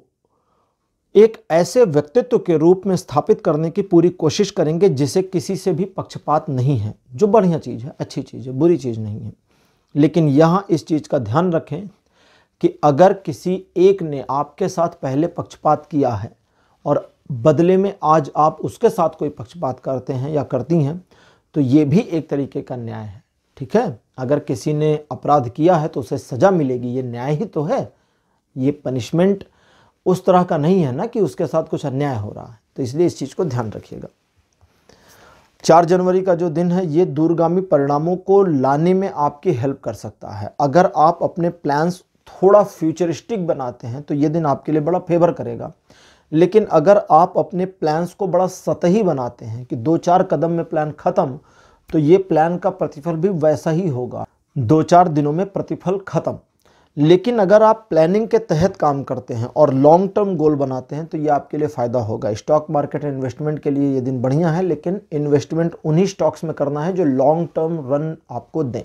एक ऐसे व्यक्तित्व के रूप में स्थापित करने की पूरी कोशिश करेंगे जिसे किसी से भी पक्षपात नहीं है, जो बढ़िया चीज़ है, अच्छी चीज़ है, बुरी चीज़ नहीं है। लेकिन यहाँ इस चीज़ का ध्यान रखें कि अगर किसी एक ने आपके साथ पहले पक्षपात किया है और बदले में आज आप उसके साथ कोई पक्षपात करते हैं या करती हैं, तो ये भी एक तरीके का न्याय है। ठीक है, अगर किसी ने अपराध किया है तो उसे सज़ा मिलेगी, ये न्याय ही तो है। ये पनिशमेंट उस तरह का नहीं है ना कि उसके साथ कुछ अन्याय हो रहा है, तो इसलिए इस चीज़ को ध्यान रखिएगा। 4 जनवरी का जो दिन है, ये दूरगामी परिणामों को लाने में आपकी हेल्प कर सकता है। अगर आप अपने प्लान्स थोड़ा फ्यूचरिस्टिक बनाते हैं तो ये दिन आपके लिए बड़ा फेवर करेगा। लेकिन अगर आप अपने प्लान्स को बड़ा सतही बनाते हैं कि 2-4 कदम में प्लान खत्म, तो ये प्लान का प्रतिफल भी वैसा ही होगा, 2-4 दिनों में प्रतिफल खत्म। लेकिन अगर आप प्लानिंग के तहत काम करते हैं और लॉन्ग टर्म गोल बनाते हैं तो ये आपके लिए फ़ायदा होगा। स्टॉक मार्केट इन्वेस्टमेंट के लिए ये दिन बढ़िया है, लेकिन इन्वेस्टमेंट उन्हीं स्टॉक्स में करना है जो लॉन्ग टर्म रन आपको दें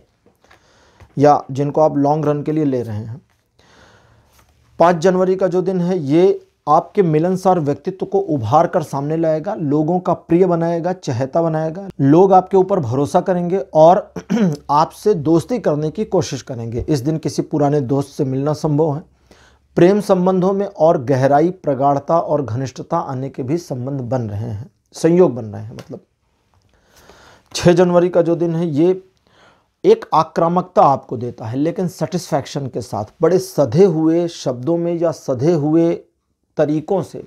या जिनको आप लॉन्ग रन के लिए ले रहे हैं। 5 जनवरी का जो दिन है, ये आपके मिलनसार व्यक्तित्व को उभार कर सामने लाएगा, लोगों का प्रिय बनाएगा, चहेता बनाएगा। लोग आपके ऊपर भरोसा करेंगे और आपसे दोस्ती करने की कोशिश करेंगे। इस दिन किसी पुराने दोस्त से मिलना संभव है। प्रेम संबंधों में और गहराई, प्रगाढ़ता और घनिष्ठता आने के भी संबंध बन रहे हैं, संयोग बन रहे हैं मतलब। 6 जनवरी का जो दिन है, ये एक आक्रामकता आपको देता है, लेकिन सेटिस्फैक्शन के साथ। बड़े सधे हुए शब्दों में या सधे हुए तरीकों से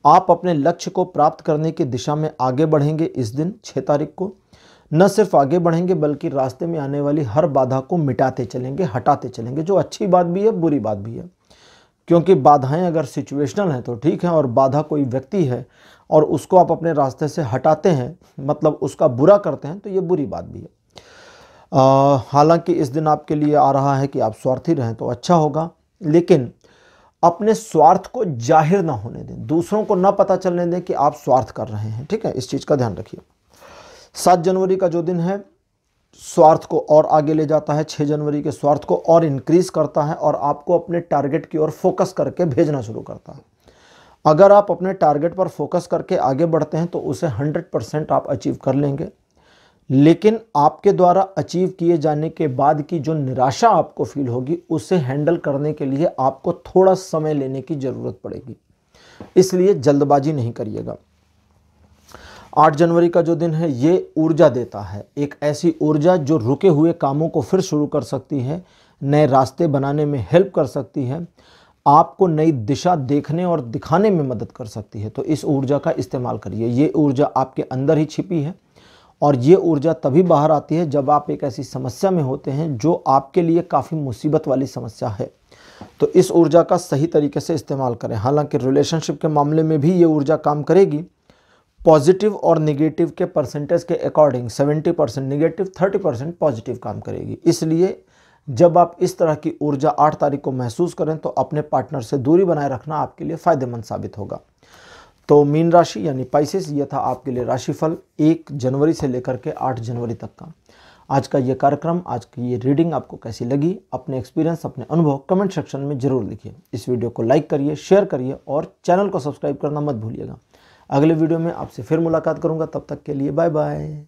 आप अपने लक्ष्य को प्राप्त करने की दिशा में आगे बढ़ेंगे। इस दिन 6 तारीख को न सिर्फ आगे बढ़ेंगे बल्कि रास्ते में आने वाली हर बाधा को मिटाते चलेंगे, हटाते चलेंगे, जो अच्छी बात भी है, बुरी बात भी है। क्योंकि बाधाएं अगर सिचुएशनल हैं तो ठीक है, और बाधा कोई व्यक्ति है और उसको आप अपने रास्ते से हटाते हैं, मतलब उसका बुरा करते हैं, तो ये बुरी बात भी है। हालांकि इस दिन आपके लिए आ रहा है कि आप स्वार्थी रहें तो अच्छा होगा, लेकिन अपने स्वार्थ को जाहिर ना होने दें, दूसरों को ना पता चलने दें कि आप स्वार्थ कर रहे हैं। ठीक है, इस चीज़ का ध्यान रखिए। 7 जनवरी का जो दिन है, स्वार्थ को और आगे ले जाता है। 6 जनवरी के स्वार्थ को और इंक्रीज करता है और आपको अपने टारगेट की ओर फोकस करके भेजना शुरू करता है। अगर आप अपने टारगेट पर फोकस करके आगे बढ़ते हैं तो उसे 100% आप अचीव कर लेंगे। लेकिन आपके द्वारा अचीव किए जाने के बाद की जो निराशा आपको फील होगी, उसे हैंडल करने के लिए आपको थोड़ा समय लेने की ज़रूरत पड़ेगी, इसलिए जल्दबाजी नहीं करिएगा। 8 जनवरी का जो दिन है, ये ऊर्जा देता है, एक ऐसी ऊर्जा जो रुके हुए कामों को फिर शुरू कर सकती है, नए रास्ते बनाने में हेल्प कर सकती है, आपको नई दिशा देखने और दिखाने में मदद कर सकती है। तो इस ऊर्जा का इस्तेमाल करिए। ये ऊर्जा आपके अंदर ही छिपी है और ये ऊर्जा तभी बाहर आती है जब आप एक ऐसी समस्या में होते हैं जो आपके लिए काफ़ी मुसीबत वाली समस्या है। तो इस ऊर्जा का सही तरीके से इस्तेमाल करें। हालांकि रिलेशनशिप के मामले में भी ये ऊर्जा काम करेगी। पॉजिटिव और नेगेटिव के परसेंटेज के अकॉर्डिंग 70% नेगेटिव, 30% पॉजिटिव काम करेगी। इसलिए जब आप इस तरह की ऊर्जा 8 तारीख को महसूस करें तो अपने पार्टनर से दूरी बनाए रखना आपके लिए फ़ायदेमंद साबित होगा। तो मीन राशि यानी पाइसेस, ये था आपके लिए राशिफल 1 जनवरी से लेकर के 8 जनवरी तक का। आज का ये कार्यक्रम, आज की ये रीडिंग आपको कैसी लगी? अपने एक्सपीरियंस, अपने अनुभव कमेंट सेक्शन में ज़रूर लिखिए। इस वीडियो को लाइक करिए, शेयर करिए और चैनल को सब्सक्राइब करना मत भूलिएगा। अगले वीडियो में आपसे फिर मुलाकात करूँगा, तब तक के लिए बाय बाय।